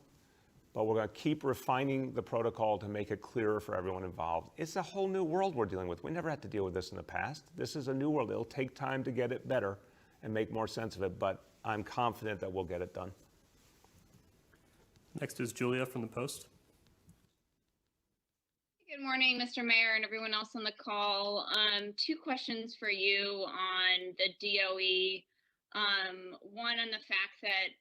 But we're going to keep refining the protocol to make it clearer for everyone involved. It's a whole new world we're dealing with. We never had to deal with this in the past. This is a new world. It'll take time to get it better and make more sense of it, but I'm confident that we'll get it done. Next is Julia from the Post. Good morning, Mr. Mayor and everyone else on the call. Two questions for you on the DOE. One on the fact that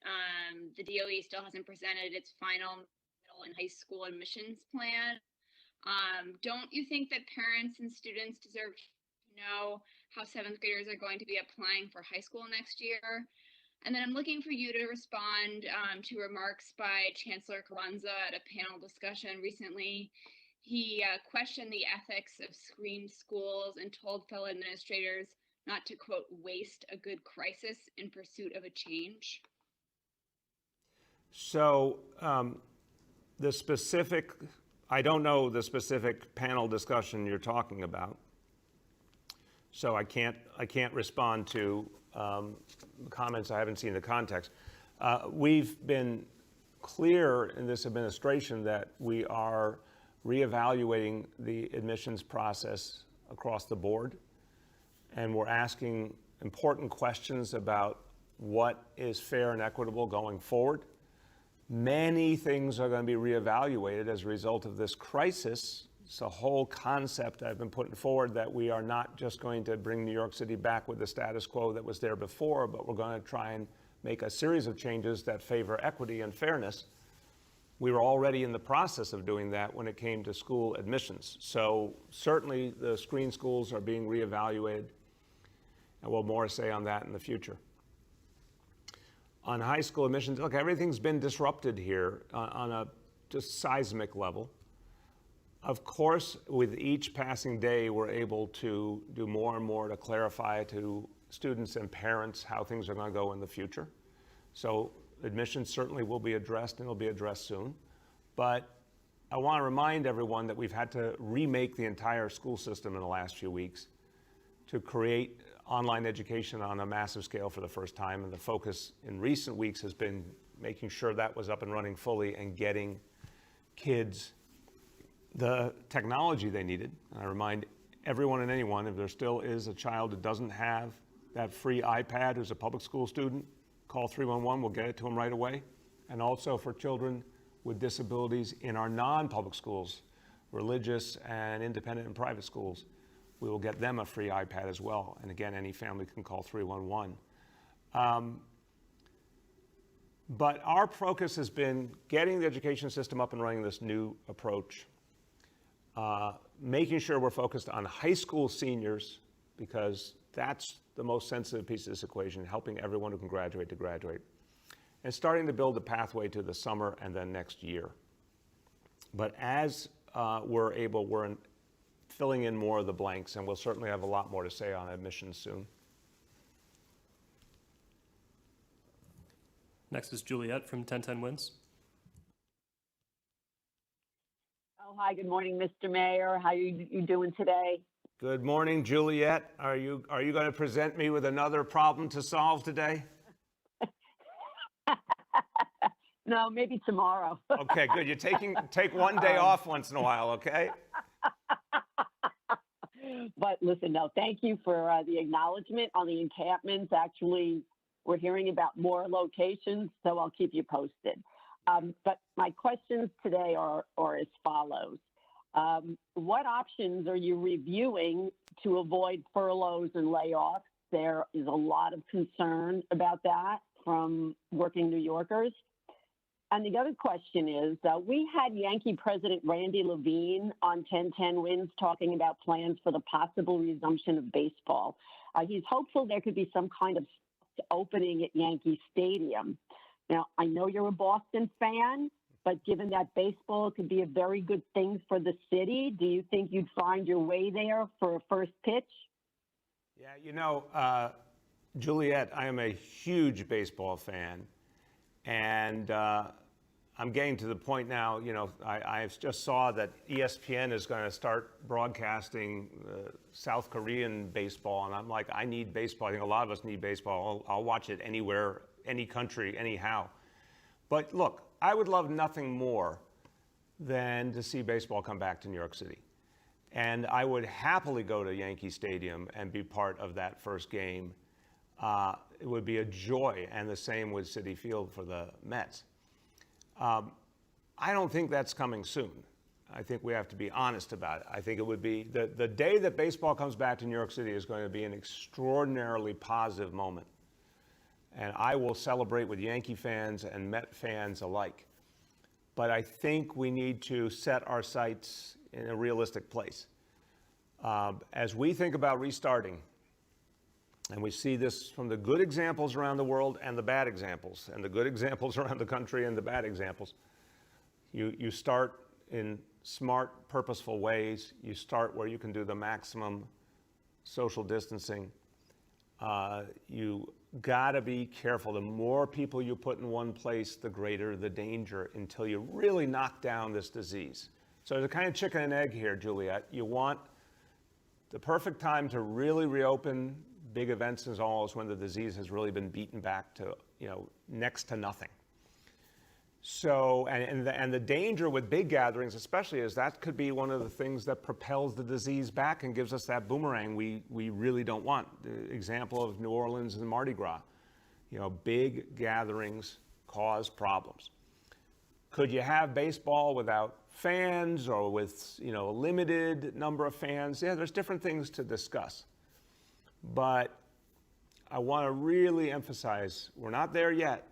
the DOE still hasn't presented its final middle and high school admissions plan. Don't you think that parents and students deserve to know how seventh graders are going to be applying for high school next year? And then I'm looking for you to respond to remarks by Chancellor Carranza at a panel discussion recently. He questioned the ethics of screened schools and told fellow administrators not to, quote, waste a good crisis in pursuit of a change. So I don't know the specific panel discussion you're talking about. So I can't respond to comments I haven't seen the context. We've been clear in this administration that we are reevaluating the admissions process across the board. And we're asking important questions about what is fair and equitable going forward. Many things are going to be reevaluated as a result of this crisis. It's a whole concept I've been putting forward that we are not just going to bring New York City back with the status quo that was there before, but we're going to try and make a series of changes that favor equity and fairness. We were already in the process of doing that when it came to school admissions. So certainly the screen schools are being reevaluated, and we'll have more to say on that in the future. On high school admissions, look, everything's been disrupted here on a just seismic level. Of course, with each passing day, we're able to do more and more to clarify to students and parents how things are going to go in the future. So admissions certainly will be addressed, and it'll be addressed soon. But I want to remind everyone that we've had to remake the entire school system in the last few weeks to create online education on a massive scale for the first time. And the focus in recent weeks has been making sure that was up and running fully and getting kids the technology they needed. And I remind everyone and anyone, if there still is a child that doesn't have that free iPad who's a public school student, call 311, we'll get it to them right away. And also for children with disabilities in our non-public schools, religious and independent and private schools, we will get them a free iPad as well. And again, any family can call 311. But our focus has been getting the education system up and running this new approach. making sure we're focused on high school seniors, because that's the most sensitive piece of this equation, helping everyone who can graduate to graduate, and starting to build a pathway to the summer and then next year. But as we're filling in more of the blanks, and we'll certainly have a lot more to say on admissions soon. Next is Juliet from 1010 Wins. Oh, hi, good morning, Mr. Mayor. How you doing today? Good morning, Juliet. Are you going to present me with another problem to solve today? No, maybe tomorrow. Okay, good. You take one day off once in a while, okay? But listen, no, thank you for the acknowledgement on the encampments. Actually, we're hearing about more locations, so I'll keep you posted. But my questions today are as follows. What options are you reviewing to avoid furloughs and layoffs? There is a lot of concern about that from working New Yorkers. And the other question is, we had Yankee President Randy Levine on 1010 Wins talking about plans for the possible resumption of baseball. He's hopeful there could be some kind of opening at Yankee Stadium. Now, I know you're a Boston fan, but given that baseball could be a very good thing for the city, do you think you'd find your way there for a first pitch? Yeah, you know, Juliet, I am a huge baseball fan. And I'm getting to the point now, you know, I just saw that ESPN is going to start broadcasting South Korean baseball. And I'm like, I need baseball. I think a lot of us need baseball. I'll watch it anywhere, any country, anyhow. But look, I would love nothing more than to see baseball come back to New York City. And I would happily go to Yankee Stadium and be part of that first game. It would be a joy, and the same with Citi Field for the Mets. I don't think that's coming soon. I think we have to be honest about it. I think it would be, the day that baseball comes back to New York City is going to be an extraordinarily positive moment. And I will celebrate with Yankee fans and Met fans alike. But I think we need to set our sights in a realistic place. As we think about restarting, and we see this from the good examples around the world and the bad examples, and the good examples around the country and the bad examples. You start in smart, purposeful ways. You start where you can do the maximum social distancing. You gotta be careful. The more people you put in one place, the greater the danger until you really knock down this disease. So there's a kind of chicken and egg here, Juliet. You want the perfect time to really reopen big events is always when the disease has really been beaten back to, you know, next to nothing. So, and the danger with big gatherings especially is that could be one of the things that propels the disease back and gives us that boomerang we really don't want. The example of New Orleans and Mardi Gras. You know, big gatherings cause problems. Could you have baseball without fans or with, you know, a limited number of fans? Yeah, there's different things to discuss. But I want to really emphasize, we're not there yet.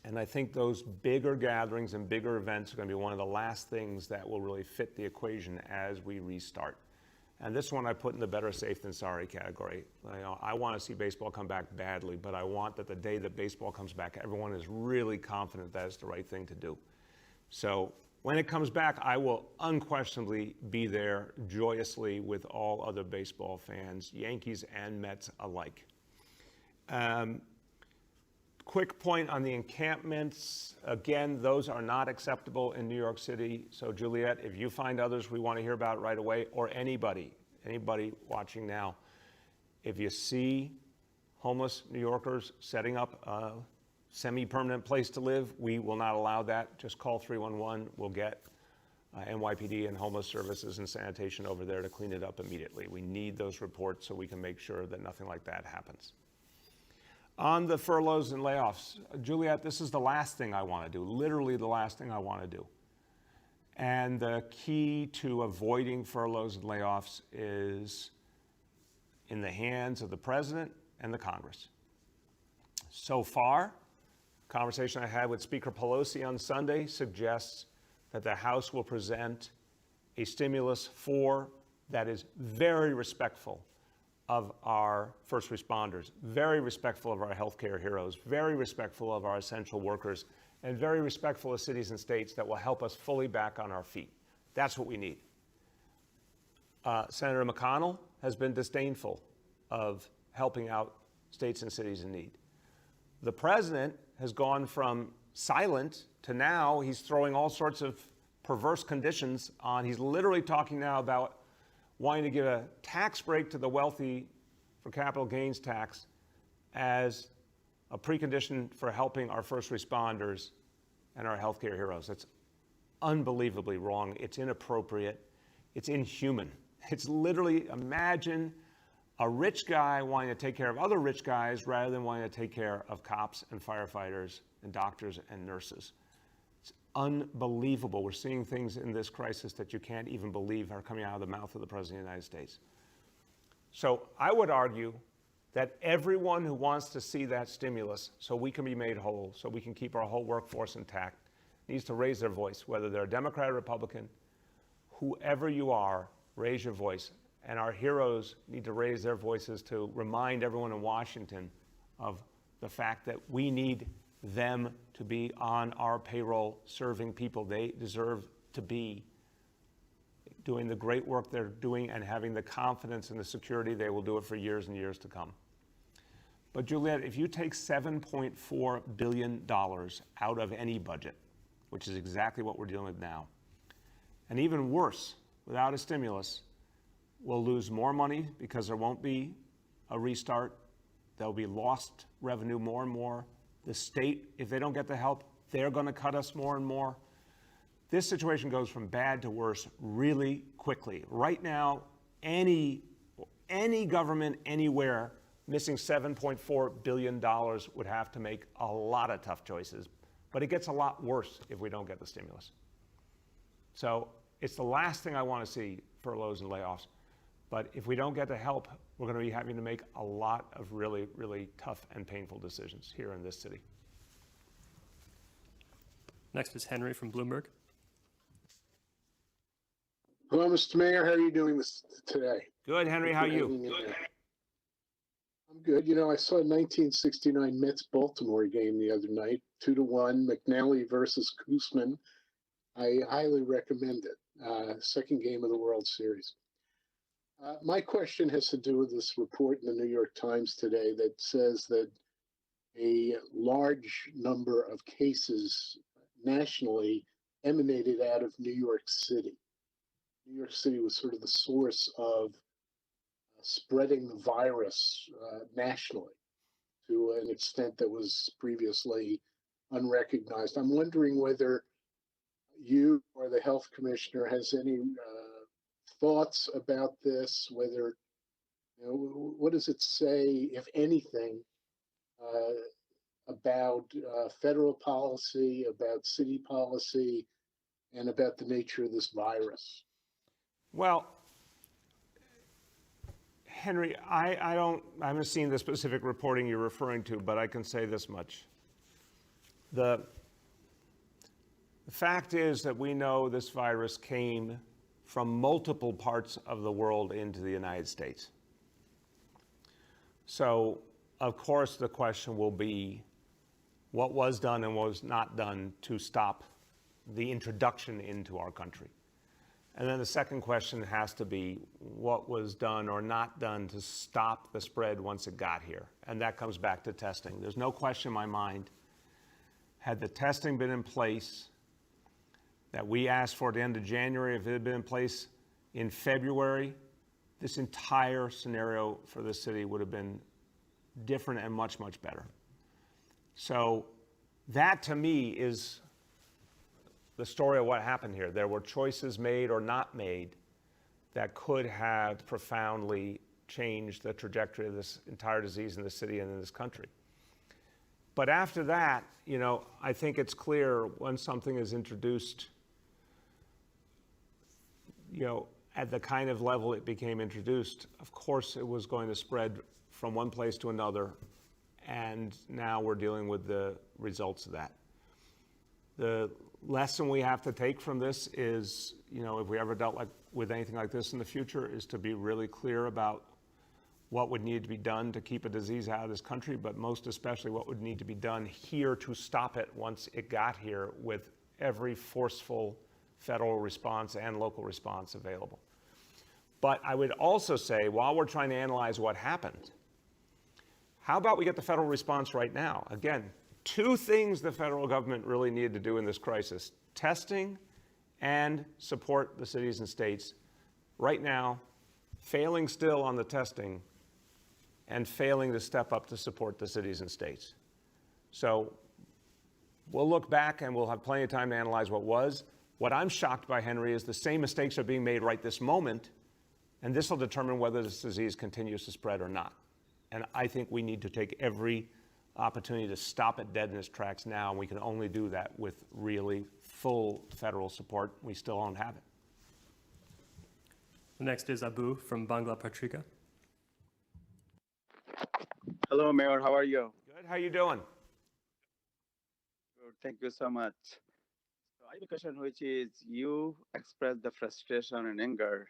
And I think those bigger gatherings and bigger events are going to be one of the last things that will really fit the equation as we restart. And this one I put in the better safe than sorry category. I want to see baseball come back badly, but I want that the day that baseball comes back, everyone is really confident that it's the right thing to do. So when it comes back, I will unquestionably be there joyously with all other baseball fans, Yankees and Mets alike. Quick point on the encampments. Again, those are not acceptable in New York City. So Juliet, if you find others we want to hear about right away, or anybody watching now, if you see homeless New Yorkers setting up a semi-permanent place to live, we will not allow that. Just call 311. We'll get NYPD and homeless services and sanitation over there to clean it up immediately. We need those reports so we can make sure that nothing like that happens. On the furloughs and layoffs, Juliet, this is the last thing I want to do, literally the last thing I want to do. And the key to avoiding furloughs and layoffs is in the hands of the president and the Congress. So far, conversation I had with Speaker Pelosi on Sunday suggests that the House will present a stimulus that is very respectful of our first responders, very respectful of our healthcare heroes, very respectful of our essential workers, and very respectful of cities and states that will help us fully back on our feet. That's what we need. Senator McConnell has been disdainful of helping out states and cities in need. The president has gone from silent to now he's throwing all sorts of perverse conditions on. He's literally talking now about wanting to give a tax break to the wealthy for capital gains tax as a precondition for helping our first responders and our healthcare heroes. That's unbelievably wrong. It's inappropriate. It's inhuman. It's literally, imagine a rich guy wanting to take care of other rich guys rather than wanting to take care of cops and firefighters and doctors and nurses. It's unbelievable. We're seeing things in this crisis that you can't even believe are coming out of the mouth of the President of the United States. So I would argue that everyone who wants to see that stimulus so we can be made whole, so we can keep our whole workforce intact, needs to raise their voice, whether they're a Democrat or Republican, whoever you are, raise your voice. And our heroes need to raise their voices to remind everyone in Washington of the fact that we need them to be on our payroll serving people. They deserve to be doing the great work they're doing and having the confidence and the security they will do it for years and years to come. But Juliette, if you take $7.4 billion out of any budget, which is exactly what we're dealing with now, and even worse, without a stimulus, we'll lose more money because there won't be a restart. There'll be lost revenue more and more. The state, if they don't get the help, they're going to cut us more and more. This situation goes from bad to worse really quickly. Right now, any government anywhere missing $7.4 billion would have to make a lot of tough choices, but it gets a lot worse if we don't get the stimulus. So it's the last thing I want to see, furloughs and layoffs. But if we don't get the help, we're going to be having to make a lot of really, really tough and painful decisions here in this city. Next is Henry from Bloomberg. Hello, Mr. Mayor. How are you doing this today? Good, Henry. How are you? I'm good. You know, I saw a 1969 Mets-Baltimore game the other night, 2-1, McNally versus Koosman. I highly recommend it. Second game of the World Series. My question has to do with this report in the New York Times today that says that a large number of cases nationally emanated out of New York City. New York City was sort of the source of spreading the virus nationally to an extent that was previously unrecognized. I'm wondering whether you or the health commissioner has any thoughts about this, whether, you know, what does it say, if anything, about federal policy, about city policy, and about the nature of this virus? Well, Henry, I haven't seen the specific reporting you're referring to, but I can say this much. The fact is that we know this virus came from multiple parts of the world into the United States. So, of course, the question will be what was done and what was not done to stop the introduction into our country. And then the second question has to be what was done or not done to stop the spread once it got here. And that comes back to testing. There's no question in my mind, had the testing been in place that we asked for at the end of January, if it had been in place in February, this entire scenario for the city would have been different and much, much better. So that to me is the story of what happened here. There were choices made or not made that could have profoundly changed the trajectory of this entire disease in the city and in this country. But after that, you know, I think it's clear when something is introduced, you know, at the kind of level it became introduced, of course it was going to spread from one place to another, and now we're dealing with the results of that. the lesson we have to take from this is, if we ever dealt with anything like this in the future, is to be really clear about what would need to be done to keep a disease out of this country, but most especially what would need to be done here to stop it once it got here, with every forceful federal response and local response available. But I would also say, while we're trying to analyze what happened, how about we get the federal response right now? Again, two things the federal government really needed to do in this crisis: testing and support the cities and states. Right now, failing still on the testing and failing to step up to support the cities and states. So we'll look back and we'll have plenty of time to analyze what was. What I'm shocked by, Henry, is the same mistakes are being made right this moment, and this will determine whether this disease continues to spread or not. And I think we need to take every opportunity to stop it dead in its tracks now, and we can only do that with really full federal support. We still don't have it. The next is Abu from Bangla Patrika. Hello, Mayor. How are you? Good. How you doing? Good. Thank you so much. So I have a question, which is, you expressed the frustration and anger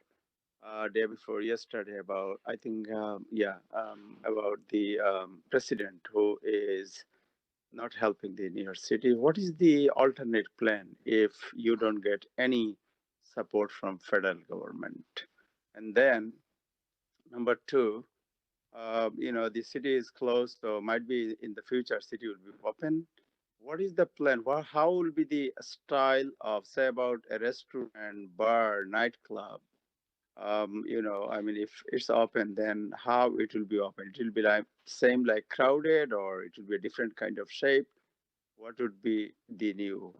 day before yesterday about, I think, about the president who is not helping the New York City. What is the alternate plan if you don't get any support from federal government? And then, number two, the city is closed, so might be in the future city will be open. What is the plan? How will be the style of, say, about a restaurant, bar, nightclub? If it's open, then how it will be open? It will be like same like crowded, or it will be a different kind of shape? What would be the new,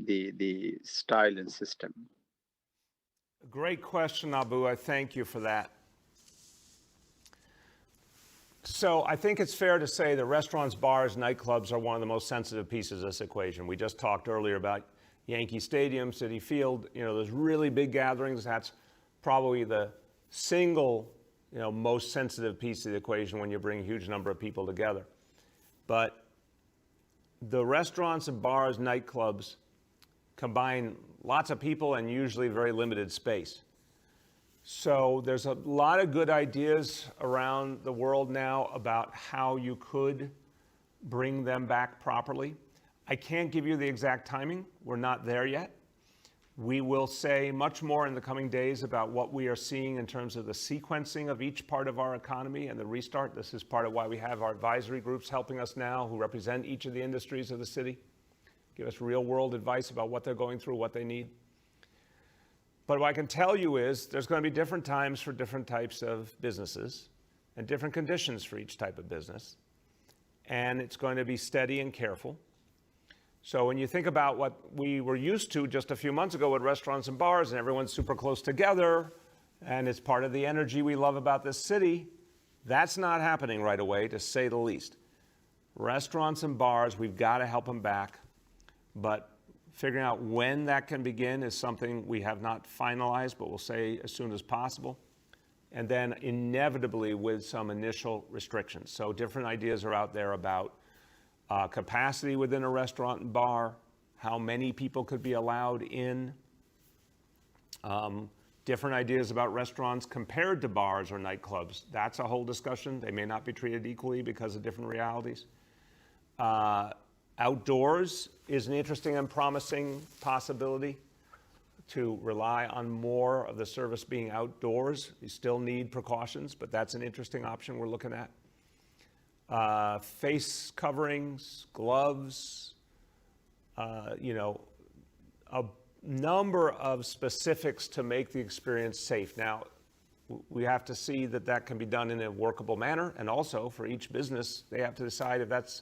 the style and system? Great question, Abu. I thank you for that. So I think it's fair to say that restaurants, bars, nightclubs are one of the most sensitive pieces of this equation. We just talked earlier about Yankee Stadium, Citi Field. There's really big gatherings. That's probably the single, most sensitive piece of the equation when you bring a huge number of people together. But the restaurants and bars, nightclubs combine lots of people and usually very limited space. So there's a lot of good ideas around the world now about how you could bring them back properly. I can't give you the exact timing. We're not there yet. We will say much more in the coming days about what we are seeing in terms of the sequencing of each part of our economy and the restart. This is part of why we have our advisory groups helping us now, who represent each of the industries of the city, give us real world advice about what they're going through, what they need. But what I can tell you is there's going to be different times for different types of businesses and different conditions for each type of business. And it's going to be steady and careful. So when you think about what we were used to just a few months ago with restaurants and bars, and everyone's super close together, and it's part of the energy we love about this city, that's not happening right away, to say the least. Restaurants and bars, we've got to help them back. But figuring out when that can begin is something we have not finalized, but we'll say as soon as possible. And then inevitably with some initial restrictions. So different ideas are out there about capacity within a restaurant and bar, how many people could be allowed in, different ideas about restaurants compared to bars or nightclubs. That's a whole discussion. They may not be treated equally because of different realities. Outdoors is an interesting and promising possibility, to rely on more of the service being outdoors. You still need precautions, but that's an interesting option we're looking at. Face coverings, gloves, a number of specifics to make the experience safe. Now, we have to see that that can be done in a workable manner, and also for each business, they have to decide if that's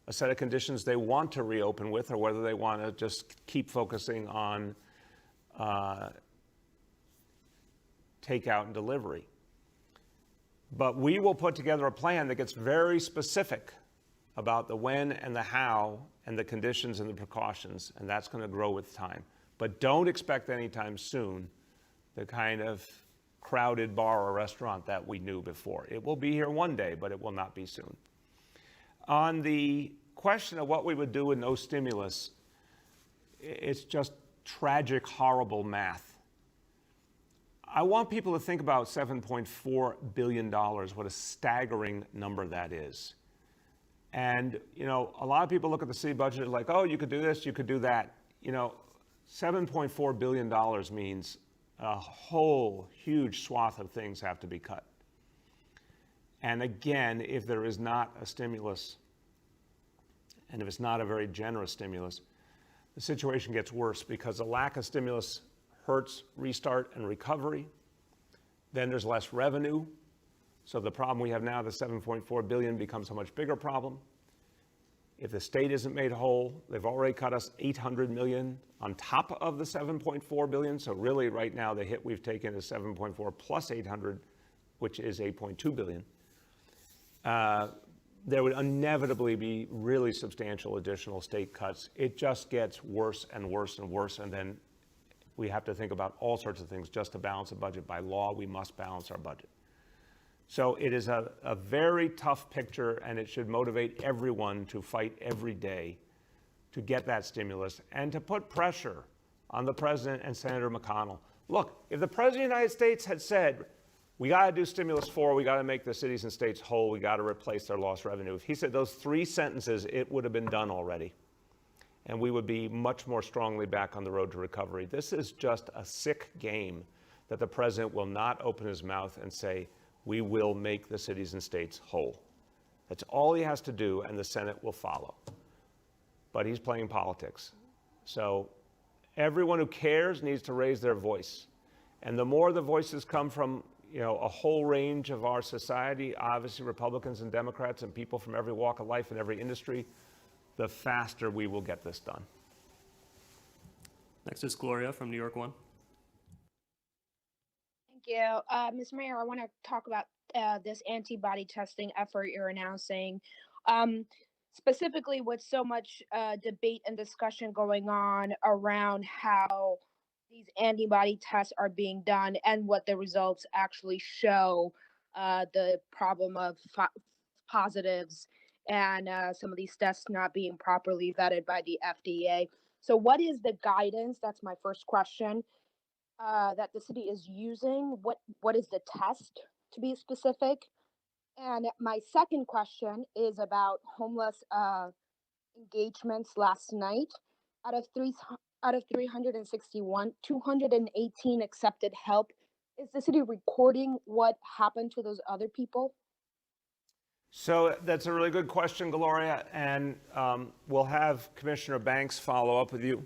a set of conditions they want to reopen with, or whether they want to just keep focusing on takeout and delivery. But we will put together a plan that gets very specific about the when and the how and the conditions and the precautions, and that's going to grow with time. But don't expect anytime soon the kind of crowded bar or restaurant that we knew before. It will be here one day, but it will not be soon. On the question of what we would do with no stimulus, it's just tragic, horrible math. I want people to think about $7.4 billion, what a staggering number that is. And, a lot of people look at the city budget like, oh, you could do this, you could do that. $7.4 billion means a whole huge swath of things have to be cut. And again, if there is not a stimulus, and if it's not a very generous stimulus, the situation gets worse because the lack of stimulus hurts restart and recovery. Then there's less revenue. So the problem we have now, the $7.4 billion, becomes a much bigger problem. If the state isn't made whole, they've already cut us $800 million on top of the $7.4 billion. So really right now the hit we've taken is 7.4 plus 800, which is 8.2 billion. There would inevitably be really substantial additional state cuts. It just gets worse and worse and worse. And then we have to think about all sorts of things just to balance a budget. By law, we must balance our budget. So it is a very tough picture, and it should motivate everyone to fight every day to get that stimulus and to put pressure on the president and Senator McConnell. Look, if the president of the United States had said, we got to do stimulus 4, we got to make the cities and states whole, we got to replace their lost revenue. If he said those 3 sentences, it would have been done already. And we would be much more strongly back on the road to recovery. This is just a sick game that the president will not open his mouth and say, we will make the cities and states whole. That's all he has to do, and the Senate will follow. But he's playing politics. So everyone who cares needs to raise their voice. And the more the voices come from a whole range of our society, obviously Republicans and Democrats and people from every walk of life and every industry, the faster we will get this done. Next is Gloria from New York 1. Thank you. Ms. Mayor, I want to talk about this antibody testing effort you're announcing. Specifically with so much debate and discussion going on around how these antibody tests are being done and what the results actually show, the problem of positives and some of these tests not being properly vetted by the FDA. So what is the guidance? That's my first question. That the city is using? What is the test, to be specific? And my second question is about homeless engagements last night. Out of 361, 218 accepted help. Is the city recording what happened to those other people? So that's a really good question, Gloria, and we'll have Commissioner Banks follow up with you.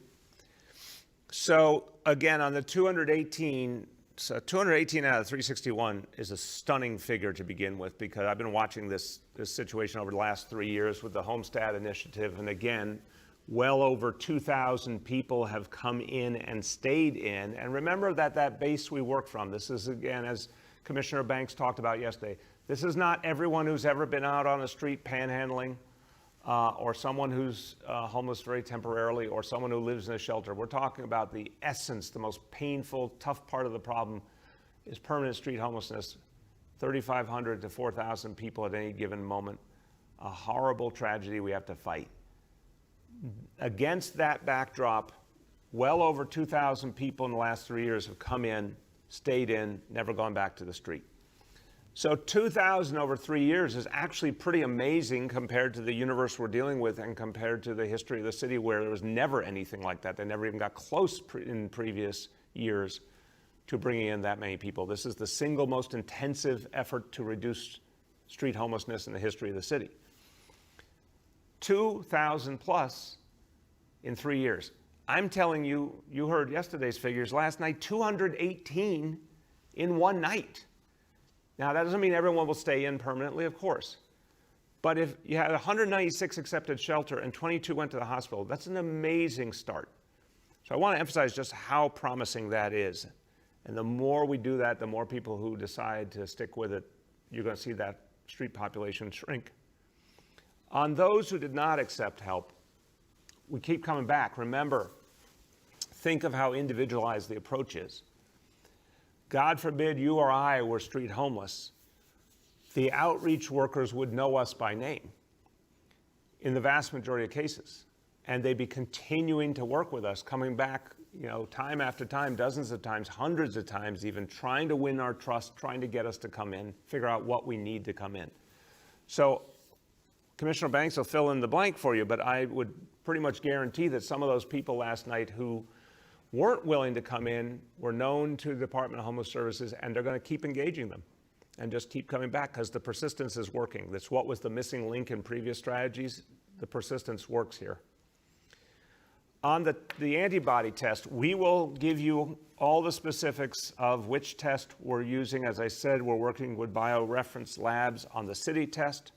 So again, on the 218, so 218 out of 361 is a stunning figure to begin with, because I've been watching this situation over the last 3 years with the Homestead Initiative. And again, well over 2,000 people have come in and stayed in. And remember that base we work from, this is, again, as Commissioner Banks talked about yesterday, this is not everyone who's ever been out on a street panhandling, or someone who's homeless very temporarily, or someone who lives in a shelter. We're talking about the essence, the most painful, tough part of the problem is permanent street homelessness. 3,500 to 4,000 people at any given moment. A horrible tragedy we have to fight. Against that backdrop, well over 2,000 people in the last 3 years have come in, stayed in, never gone back to the street. So 2,000 over 3 years is actually pretty amazing compared to the universe we're dealing with and compared to the history of the city, where there was never anything like that. They never even got close in previous years to bringing in that many people. This is the single most intensive effort to reduce street homelessness in the history of the city. 2,000 plus in 3 years. I'm telling you, you heard yesterday's figures. Last night, 218 in one night. Now, that doesn't mean everyone will stay in permanently, of course. But if you had 196 accepted shelter and 22 went to the hospital, that's an amazing start. So I want to emphasize just how promising that is. And the more we do that, the more people who decide to stick with it, you're going to see that street population shrink. On those who did not accept help, we keep coming back. Remember, think of how individualized the approach is. God forbid you or I were street homeless. The outreach workers would know us by name. in the vast majority of cases. And they'd be continuing to work with us, coming back, time after time, dozens of times, hundreds of times even, trying to win our trust, trying to get us to come in, figure out what we need to come in. So Commissioner Banks will fill in the blank for you, but I would pretty much guarantee that some of those people last night who weren't willing to come in were known to the Department of Homeless Services, and they're going to keep engaging them and just keep coming back because the persistence is working. That's what was the missing link in previous strategies. The persistence works here. On the antibody test, we will give you all the specifics of which test we're using. As I said, we're working with bioreference labs on the city test.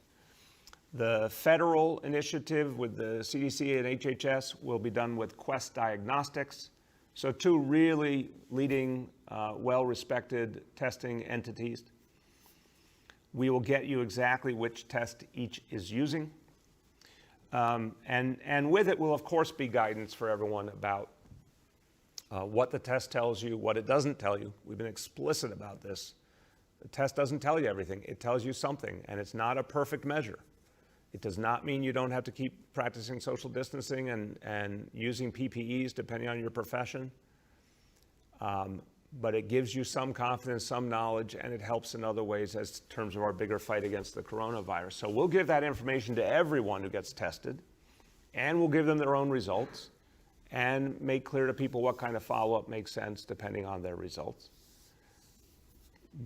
The federal initiative with the CDC and HHS will be done with Quest Diagnostics. So two really leading, well-respected testing entities. We will get you exactly which test each is using. And with it will, of course, be guidance for everyone about what the test tells you, what it doesn't tell you. We've been explicit about this. The test doesn't tell you everything. It tells you something, and it's not a perfect measure. It does not mean you don't have to keep practicing social distancing and using PPEs depending on your profession. But it gives you some confidence, some knowledge, and it helps in other ways as terms of our bigger fight against the coronavirus. So we'll give that information to everyone who gets tested, and we'll give them their own results and make clear to people what kind of follow-up makes sense depending on their results.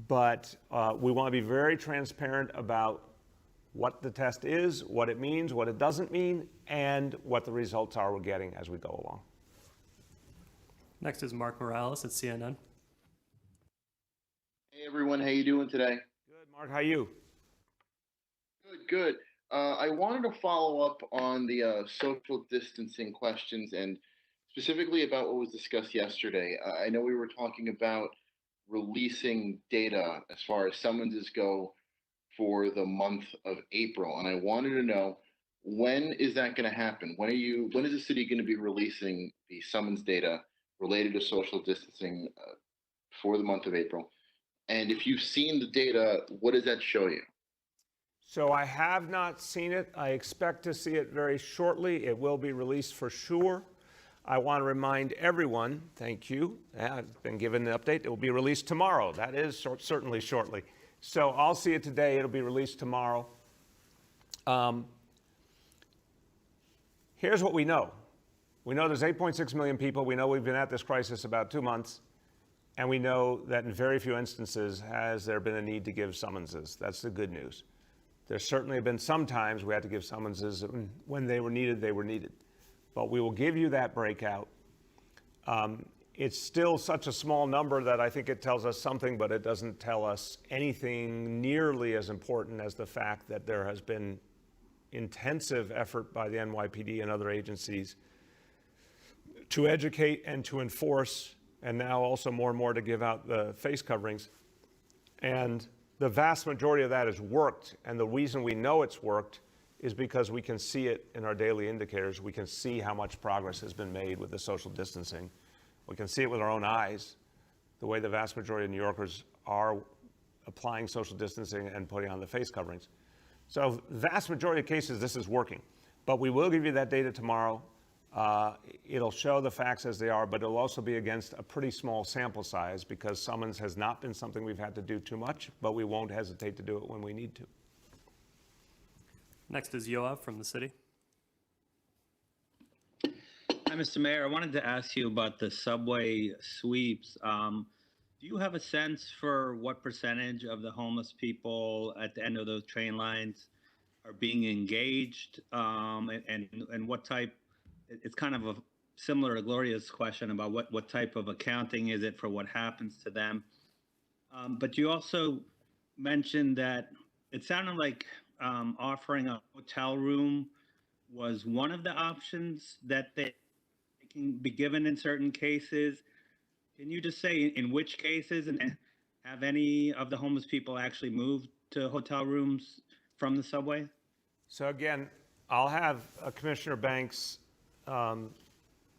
But we want to be very transparent about what the test is, what it means, what it doesn't mean, and what the results are we're getting as we go along. Next is Mark Morales at CNN. Hey everyone, how you doing today? Good, Mark, how are you? Good. I wanted to follow up on the social distancing questions and specifically about what was discussed yesterday. I know we were talking about releasing data as far as summonses go for the month of April, and I wanted to know, when is that going to happen? When is the city going to be releasing the summons data related to social distancing for the month of April? And if you've seen the data, what does that show you? So I have not seen it. I expect to see it very shortly. It will be released for sure. I want to remind everyone, thank you. I've been given the update. It will be released tomorrow. That is certainly shortly. So I'll see it today. It'll be released tomorrow. Here's what we know. We know there's 8.6 million people. We know we've been at this crisis about 2 months. And we know that in very few instances has there been a need to give summonses. That's the good news. There certainly have been some times we had to give summonses when they were needed, they were needed. But we will give you that breakout. It's still such a small number that I think it tells us something, but it doesn't tell us anything nearly as important as the fact that there has been intensive effort by the NYPD and other agencies to educate and to enforce, and now also more and more to give out the face coverings. And the vast majority of that has worked. And the reason we know it's worked is because we can see it in our daily indicators. We can see how much progress has been made with the social distancing. We can see it with our own eyes, the way the vast majority of New Yorkers are applying social distancing and putting on the face coverings. So vast majority of cases, this is working. But we will give you that data tomorrow. It'll show the facts as they are, but it'll also be against a pretty small sample size because summons has not been something we've had to do too much, but we won't hesitate to do it when we need to. Next is Yoav from the city. Hi, Mr. Mayor. I wanted to ask you about the subway sweeps. Do you have a sense for what percentage of the homeless people at the end of those train lines are being engaged, and what type? It's kind of a similar to Gloria's question about what type of accounting is it for what happens to them. But you also mentioned that it sounded like offering a hotel room was one of the options that they can be given in certain cases. Can you just say in which cases, and have any of the homeless people actually moved to hotel rooms from the subway? So again, I'll have Commissioner Banks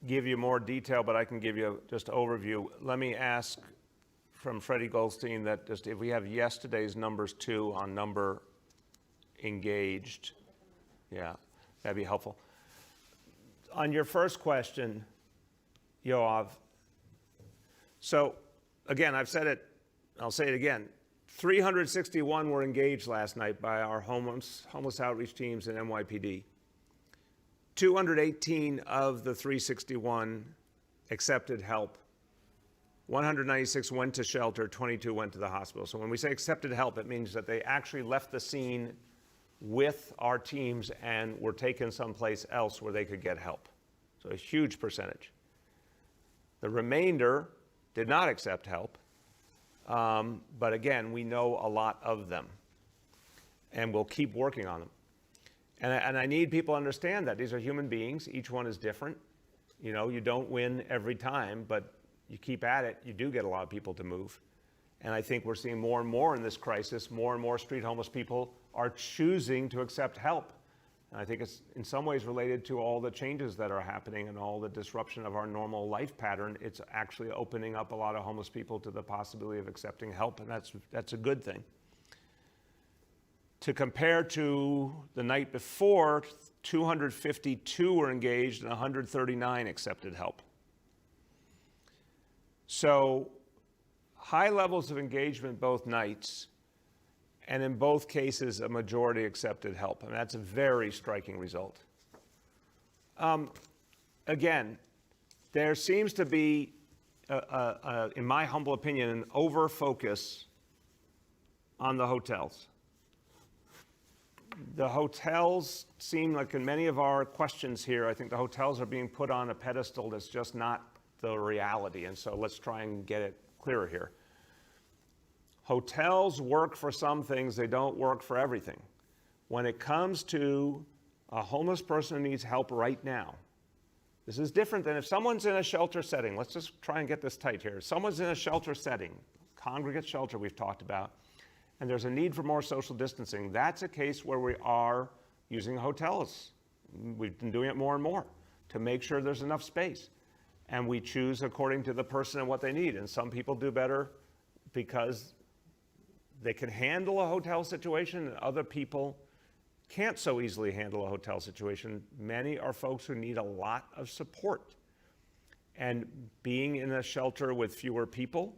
give you more detail, but I can give you just overview. Let me ask from Freddie Goldstein that just if we have yesterday's numbers too on number engaged. Yeah. That'd be helpful. On your first question, Yoav, so again, I've said it, I'll say it again. 361 were engaged last night by our homeless outreach teams in NYPD. 218 of the 361 accepted help. 196 went to shelter, 22 went to the hospital. So when we say accepted help, it means that they actually left the scene with our teams and were taken someplace else where they could get help. So a huge percentage. The remainder did not accept help. But again, we know a lot of them, and we'll keep working on them. And I need people to understand that these are human beings. Each one is different. You know, you don't win every time, but you keep at it, you do get a lot of people to move. And I think we're seeing more and more in this crisis, more and more street homeless people are choosing to accept help. And I think it's in some ways related to all the changes that are happening and all the disruption of our normal life pattern. It's actually opening up a lot of homeless people to the possibility of accepting help, and that's a good thing. To compare to the night before, 252 were engaged and 139 accepted help. So high levels of engagement both nights, and in both cases, a majority accepted help. And that's a very striking result. Again, there seems to be, in my humble opinion, an over-focus on the hotels. The hotels seem like in many of our questions here, I think the hotels are being put on a pedestal that's just not the reality. And so let's try and get it clearer here. Hotels work for some things, they don't work for everything. When it comes to a homeless person who needs help right now, this is different than if someone's in a shelter setting. Let's just try and get this tight here. If someone's in a shelter setting, congregate shelter we've talked about, and there's a need for more social distancing, that's a case where we are using hotels. We've been doing it more and more to make sure there's enough space. And we choose according to the person and what they need. And some people do better because they can handle a hotel situation, and other people can't so easily handle a hotel situation. Many are folks who need a lot of support. And being in a shelter with fewer people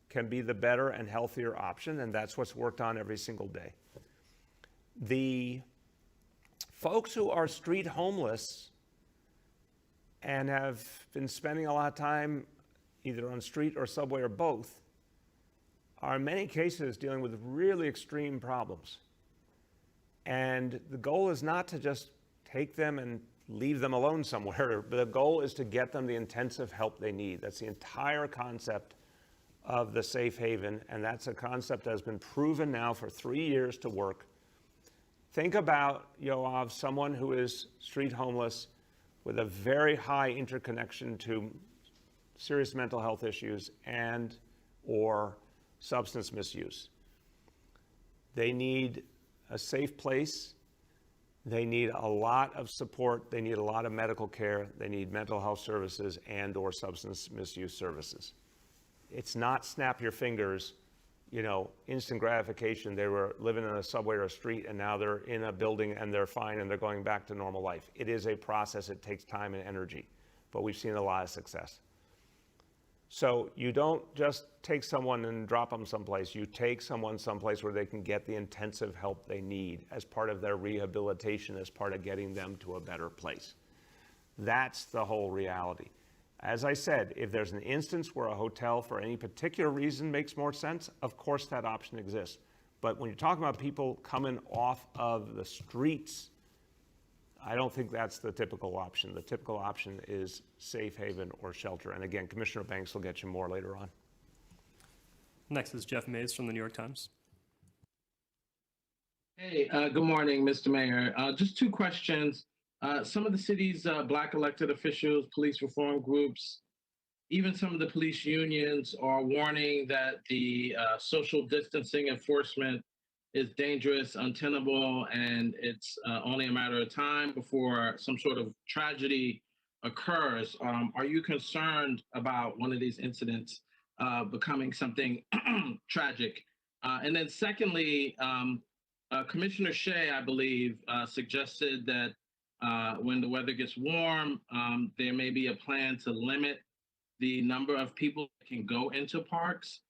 can be the better and healthier option, and that's what's worked on every single day. The folks who are street homeless and have been spending a lot of time either on street or subway or both are in many cases dealing with really extreme problems. And the goal is not to just take them and leave them alone somewhere, but the goal is to get them the intensive help they need. That's the entire concept of the safe haven, and that's a concept that has been proven now for 3 years to work. Think about, Yoav, someone who is street homeless with a very high interconnection to serious mental health issues and or substance misuse. They need a safe place. They need a lot of support. They need a lot of medical care. They need mental health services and or substance misuse services. It's not snap your fingers, instant gratification. They were living in a subway or a street and now they're in a building and they're fine and they're going back to normal life. It is a process. It takes time and energy, but we've seen a lot of success. So you don't just take someone and drop them someplace. You take someone someplace where they can get the intensive help they need as part of their rehabilitation, as part of getting them to a better place. That's the whole reality. As I said, if there's an instance where a hotel for any particular reason makes more sense, of course that option exists. But when you're talking about people coming off of the streets, I don't think that's the typical option. The typical option is safe haven or shelter. And again, Commissioner Banks will get you more later on. Next is Jeff Mays from the New York Times. Hey, good morning, Mr. Mayor. Just two questions. Some of the city's Black elected officials, police reform groups, even some of the police unions are warning that the social distancing enforcement is dangerous, untenable, and it's only a matter of time before some sort of tragedy occurs. Are you concerned about one of these incidents becoming something tragic? And then secondly, Commissioner Shea, I believe, suggested that when the weather gets warm, there may be a plan to limit the number of people that can go into parks.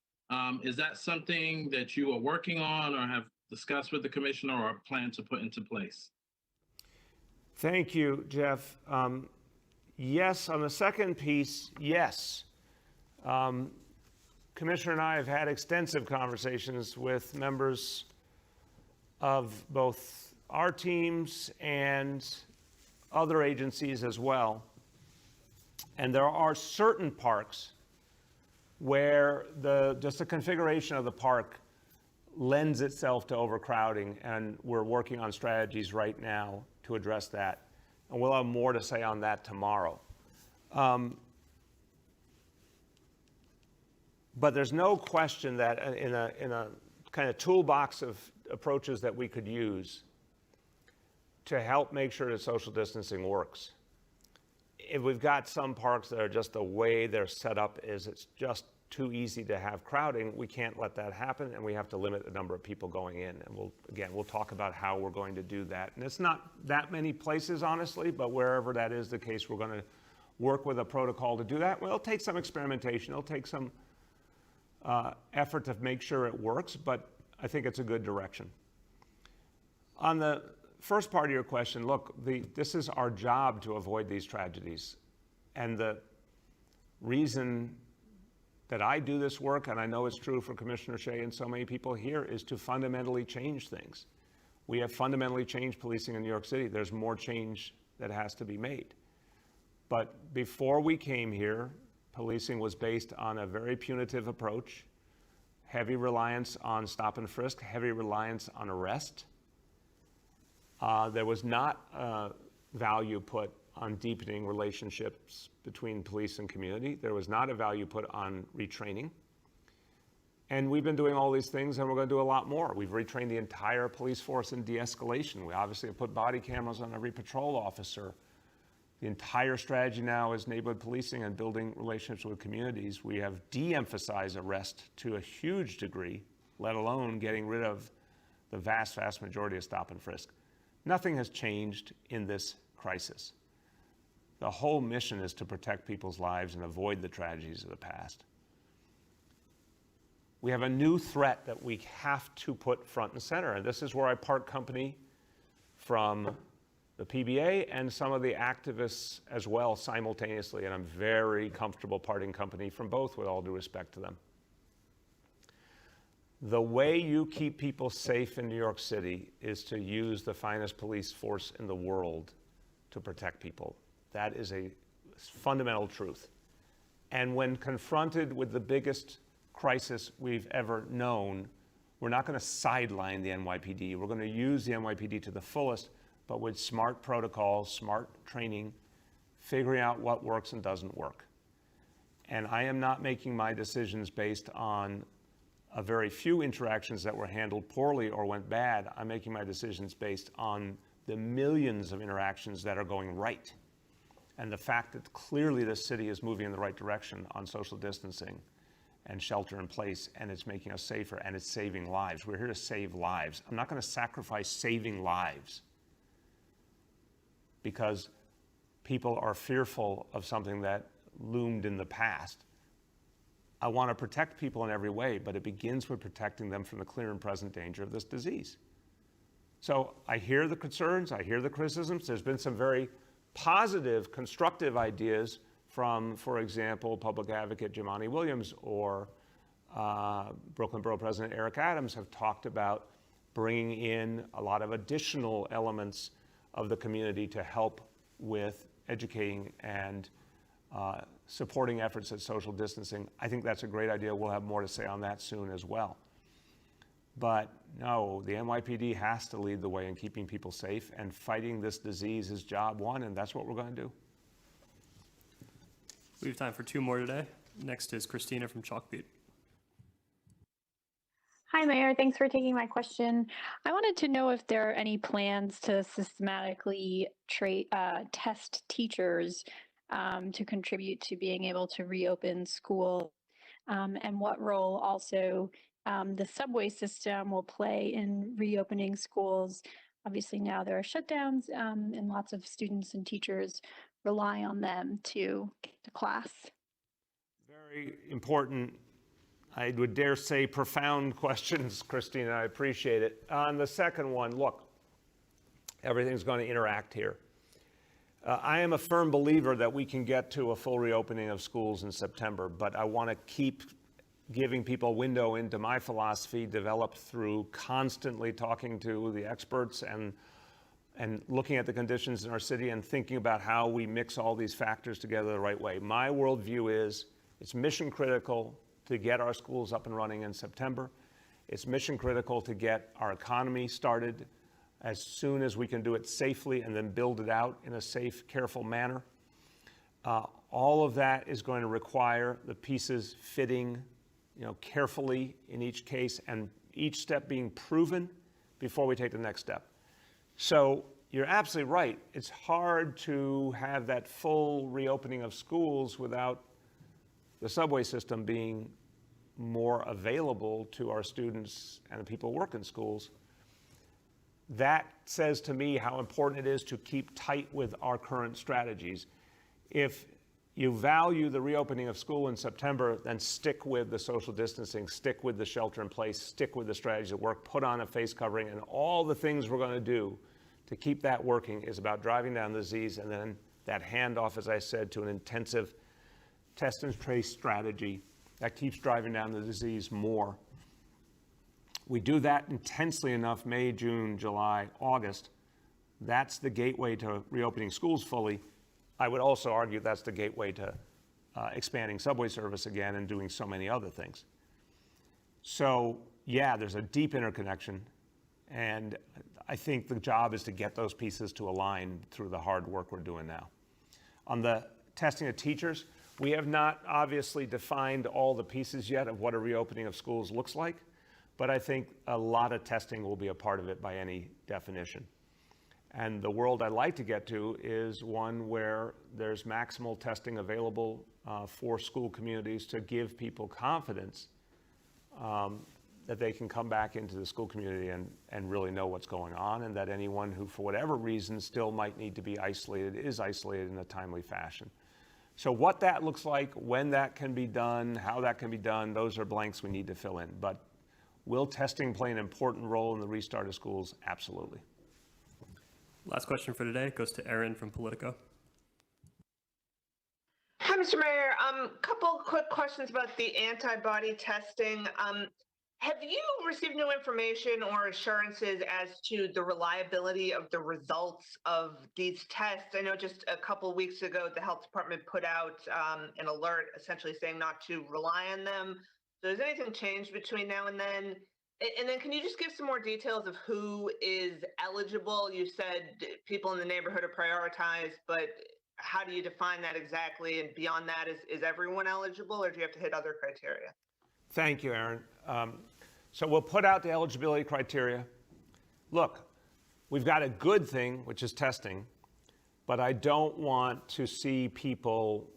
Is that something that you are working on or have discussed with the commissioner or plan to put into place? Thank you, Jeff. Yes, on the second piece, yes. Commissioner and I have had extensive conversations with members of both our teams and other agencies as well. And there are certain parks where just the configuration of the park lends itself to overcrowding, and we're working on strategies right now to address that. And we'll have more to say on that tomorrow. But there's no question that in a kind of toolbox of approaches that we could use to help make sure that social distancing works, if we've got some parks that are just the way they're set up is it's just too easy to have crowding, we can't let that happen, and we have to limit the number of people going in. And we'll talk about how we're going to do that. And it's not that many places, honestly, but wherever that is the case, we're going to work with a protocol to do that. Well, it'll take some experimentation. It'll take some effort to make sure it works, but I think it's a good direction. On the first part of your question, look, this is our job to avoid these tragedies. And the reason that I do this work, and I know it's true for Commissioner Shea and so many people here, is to fundamentally change things. We have fundamentally changed policing in New York City. There's more change that has to be made. But before we came here, policing was based on a very punitive approach, heavy reliance on stop and frisk, heavy reliance on arrest. There was not value put on deepening relationships between police and community. There was not a value put on retraining. And we've been doing all these things, and we're going to do a lot more. We've retrained the entire police force in de-escalation. We obviously have put body cameras on every patrol officer. The entire strategy now is neighborhood policing and building relationships with communities. We have de-emphasized arrest to a huge degree, let alone getting rid of the vast, vast majority of stop and frisk. Nothing has changed in this crisis. The whole mission is to protect people's lives and avoid the tragedies of the past. We have a new threat that we have to put front and center, and this is where I part company from the PBA and some of the activists as well simultaneously, and I'm very comfortable parting company from both with all due respect to them. The way you keep people safe in New York City is to use the finest police force in the world to protect people. That is a fundamental truth. And when confronted with the biggest crisis we've ever known, we're not going to sideline the NYPD. We're going to use the NYPD to the fullest, but with smart protocols, smart training, figuring out what works and doesn't work. And I am not making my decisions based on a very few interactions that were handled poorly or went bad. I'm making my decisions based on the millions of interactions that are going right. And the fact that clearly the city is moving in the right direction on social distancing and shelter in place, and it's making us safer, and it's saving lives. We're here to save lives. I'm not going to sacrifice saving lives because people are fearful of something that loomed in the past. I want to protect people in every way, but it begins with protecting them from the clear and present danger of this disease. So I hear the concerns, I hear the criticisms. There's been some very positive, constructive ideas from, for example, Public Advocate Jumaane Williams or Brooklyn Borough President Eric Adams have talked about bringing in a lot of additional elements of the community to help with educating and supporting efforts at social distancing. I think that's a great idea. We'll have more to say on that soon as well. But no, the NYPD has to lead the way in keeping people safe, and fighting this disease is job one, and that's what we're going to do. We have time for two more today. Next is Christina from Chalkbeat. Hi, Mayor. Thanks for taking my question. I wanted to know if there are any plans to systematically test teachers to contribute to being able to reopen school, and what role also the subway system will play in reopening schools obviously now there are shutdowns, and lots of students and teachers rely on them to get to class. Very important, I would dare say profound questions, Christine. I appreciate it. On the second one, look, everything's going to interact here. I am a firm believer that we can get to a full reopening of schools in September, but I want to keep giving people a window into my philosophy developed through constantly talking to the experts and looking at the conditions in our city and thinking about how we mix all these factors together the right way. My worldview is it's mission critical to get our schools up and running in September. It's mission critical to get our economy started as soon as we can do it safely and then build it out in a safe, careful manner. All of that is going to require the pieces fitting, carefully in each case and each step being proven before we take the next step. So you're absolutely right. It's hard to have that full reopening of schools without the subway system being more available to our students and the people who work in schools. That says to me how important it is to keep tight with our current strategies. If you value the reopening of school in September, then stick with the social distancing, stick with the shelter in place, stick with the strategies that work, put on a face covering, and all the things we're going to do to keep that working is about driving down the disease and then that handoff, as I said, to an intensive test and trace strategy that keeps driving down the disease more. We do that intensely enough, May, June, July, August. That's the gateway to reopening schools fully. I would also argue that's the gateway to expanding subway service again and doing so many other things. So yeah, there's a deep interconnection, and I think the job is to get those pieces to align through the hard work we're doing now. On the testing of teachers, we have not obviously defined all the pieces yet of what a reopening of schools looks like, but I think a lot of testing will be a part of it by any definition. And the world I'd like to get to is one where there's maximal testing available for school communities to give people confidence that they can come back into the school community and really know what's going on, and that anyone who, for whatever reason, still might need to be isolated is isolated in a timely fashion. So what that looks like, when that can be done, how that can be done, those are blanks we need to fill in. But will testing play an important role in the restart of schools? Absolutely. Last question for today goes to Erin from Politico. Hi, Mr. Mayor. Couple quick questions about the antibody testing. Have you received new information or assurances as to the reliability of the results of these tests? I know just a couple weeks ago, the health department put out an alert essentially saying not to rely on them. So has anything changed between now and then? And then can you just give some more details of who is eligible? You said people in the neighborhood are prioritized, but how do you define that exactly? And beyond that, is everyone eligible, or do you have to hit other criteria? Thank you, Erin. So we'll put out the eligibility criteria. Look, we've got a good thing, which is testing, but I don't want to see people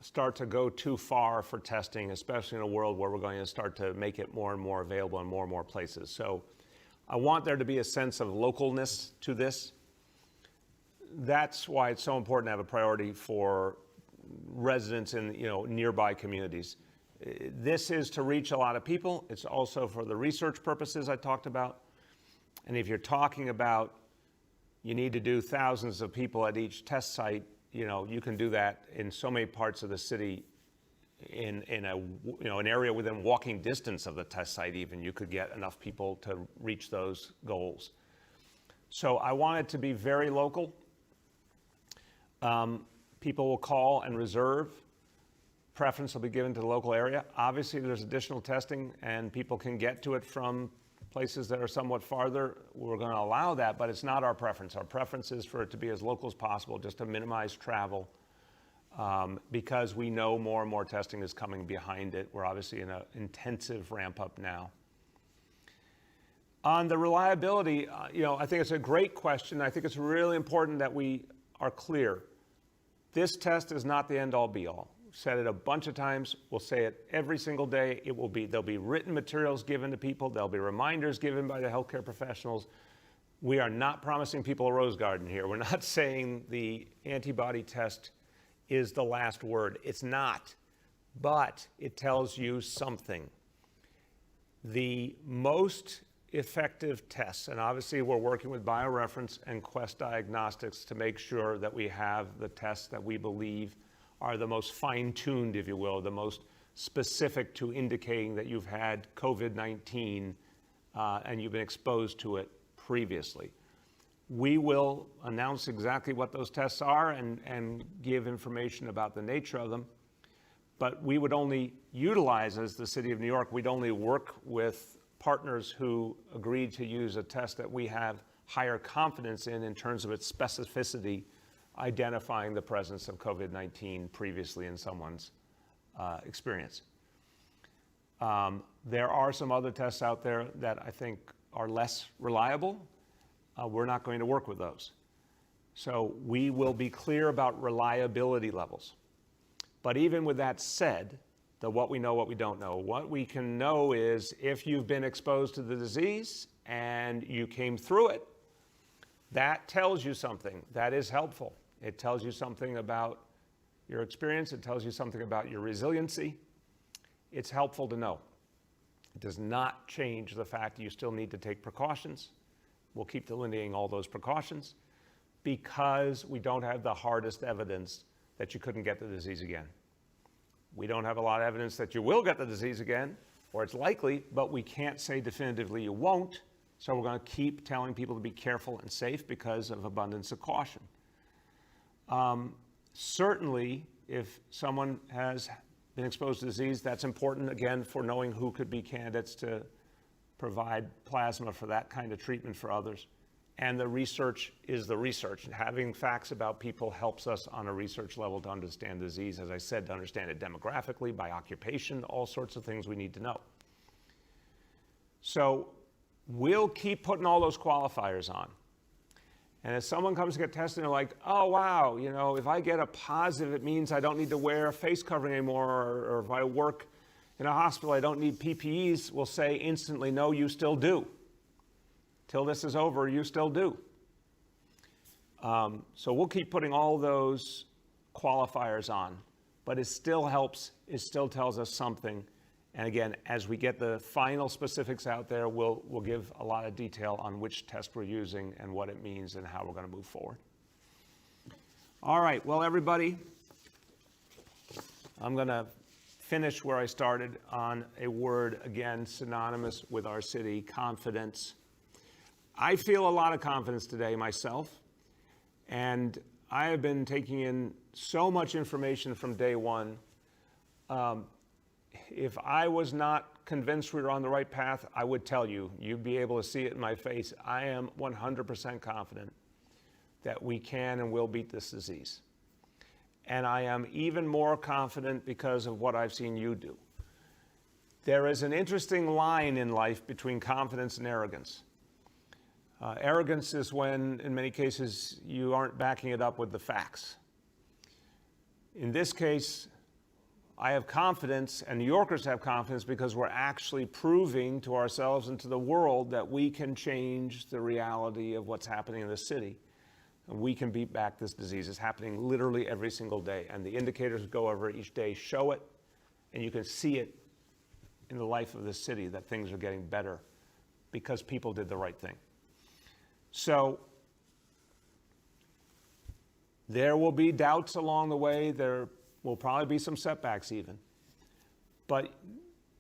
start to go too far for testing, especially in a world where we're going to start to make it more and more available in more and more places. So I want there to be a sense of localness to this. That's why it's so important to have a priority for residents in nearby communities. This is to reach a lot of people. It's also for the research purposes I talked about. And if you're talking about you need to do thousands of people at each test site, you can do that in so many parts of the city in an area within walking distance of the test site even. You could get enough people to reach those goals. So I want it to be very local. People will call and reserve. Preference will be given to the local area. Obviously, there's additional testing and people can get to it from places that are somewhat farther. We're going to allow that, but it's not our preference. Our preference is for it to be as local as possible, just to minimize travel, because we know more and more testing is coming behind it. We're obviously in an intensive ramp up now. On the reliability, I think it's a great question. I think it's really important that we are clear. This test is not the end all be all. Said it a bunch of times. We'll say it every single day. There'll be written materials given to people. There'll be reminders given by the healthcare professionals. We are not promising people a rose garden here. We're not saying the antibody test is the last word. It's not, but it tells you something. The most effective tests, and obviously we're working with BioReference and Quest Diagnostics to make sure that we have the tests that we believe are the most fine-tuned, if you will, the most specific to indicating that you've had COVID-19 and you've been exposed to it previously. We will announce exactly what those tests are and give information about the nature of them, but we would only utilize, as the City of New York, we'd only work with partners who agreed to use a test that we have higher confidence in terms of its specificity, identifying the presence of COVID-19 previously in someone's experience. There are some other tests out there that I think are less reliable. We're not going to work with those. So we will be clear about reliability levels. But even with that said, the what we know, what we don't know, what we can know is if you've been exposed to the disease and you came through it, that tells you something. That is helpful. It tells you something about your experience. It tells you something about your resiliency. It's helpful to know. It does not change the fact you still need to take precautions. We'll keep delineating all those precautions because we don't have the hardest evidence that you couldn't get the disease again. We don't have a lot of evidence that you will get the disease again, or it's likely, but we can't say definitively you won't. So we're going to keep telling people to be careful and safe because of abundance of caution. Certainly, if someone has been exposed to disease, that's important, again, for knowing who could be candidates to provide plasma for that kind of treatment for others. And the research is the research. And having facts about people helps us on a research level to understand disease, as I said, to understand it demographically, by occupation, all sorts of things we need to know. So we'll keep putting all those qualifiers on. And if someone comes to get tested and they're like, oh, wow, you know, if I get a positive, it means I don't need to wear a face covering anymore, or if I work in a hospital, I don't need PPEs, we'll say instantly, no, you still do. Till this is over, you still do. So we'll keep putting all those qualifiers on, but it still helps, it still tells us something. And again, as we get the final specifics out there, we'll give a lot of detail on which test we're using and what it means and how we're going to move forward. All right, well, everybody, I'm going to finish where I started on a word, again, synonymous with our city, confidence. I feel a lot of confidence today myself, and I have been taking in so much information from day one. If I was not convinced we were on the right path, I would tell you. You'd be able to see it in my face. I am 100% confident that we can and will beat this disease. And I am even more confident because of what I've seen you do. There is an interesting line in life between confidence and arrogance. Arrogance is when, in many cases, you aren't backing it up with the facts. In this case, I have confidence, and New Yorkers have confidence, because we're actually proving to ourselves and to the world that we can change the reality of what's happening in the city. And we can beat back this disease. It's happening literally every single day. And the indicators that go over each day show it, and you can see it in the life of the city that things are getting better because people did the right thing. So there will be doubts along the way. There will probably be some setbacks even. But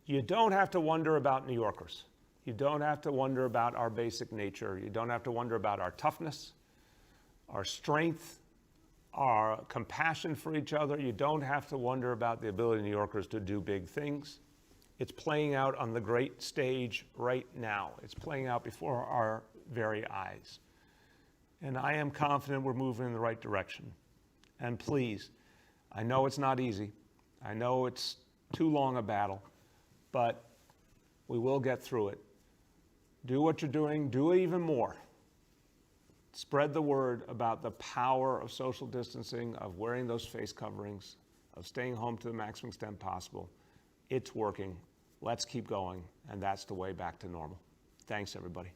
you don't have to wonder about New Yorkers. You don't have to wonder about our basic nature. You don't have to wonder about our toughness, our strength, our compassion for each other. You don't have to wonder about the ability of New Yorkers to do big things. It's playing out on the great stage right now. It's playing out before our very eyes. And I am confident we're moving in the right direction. And please, I know it's not easy. I know it's too long a battle, but we will get through it. Do what you're doing, do it even more. Spread the word about the power of social distancing, of wearing those face coverings, of staying home to the maximum extent possible. It's working. Let's keep going, and that's the way back to normal. Thanks, everybody.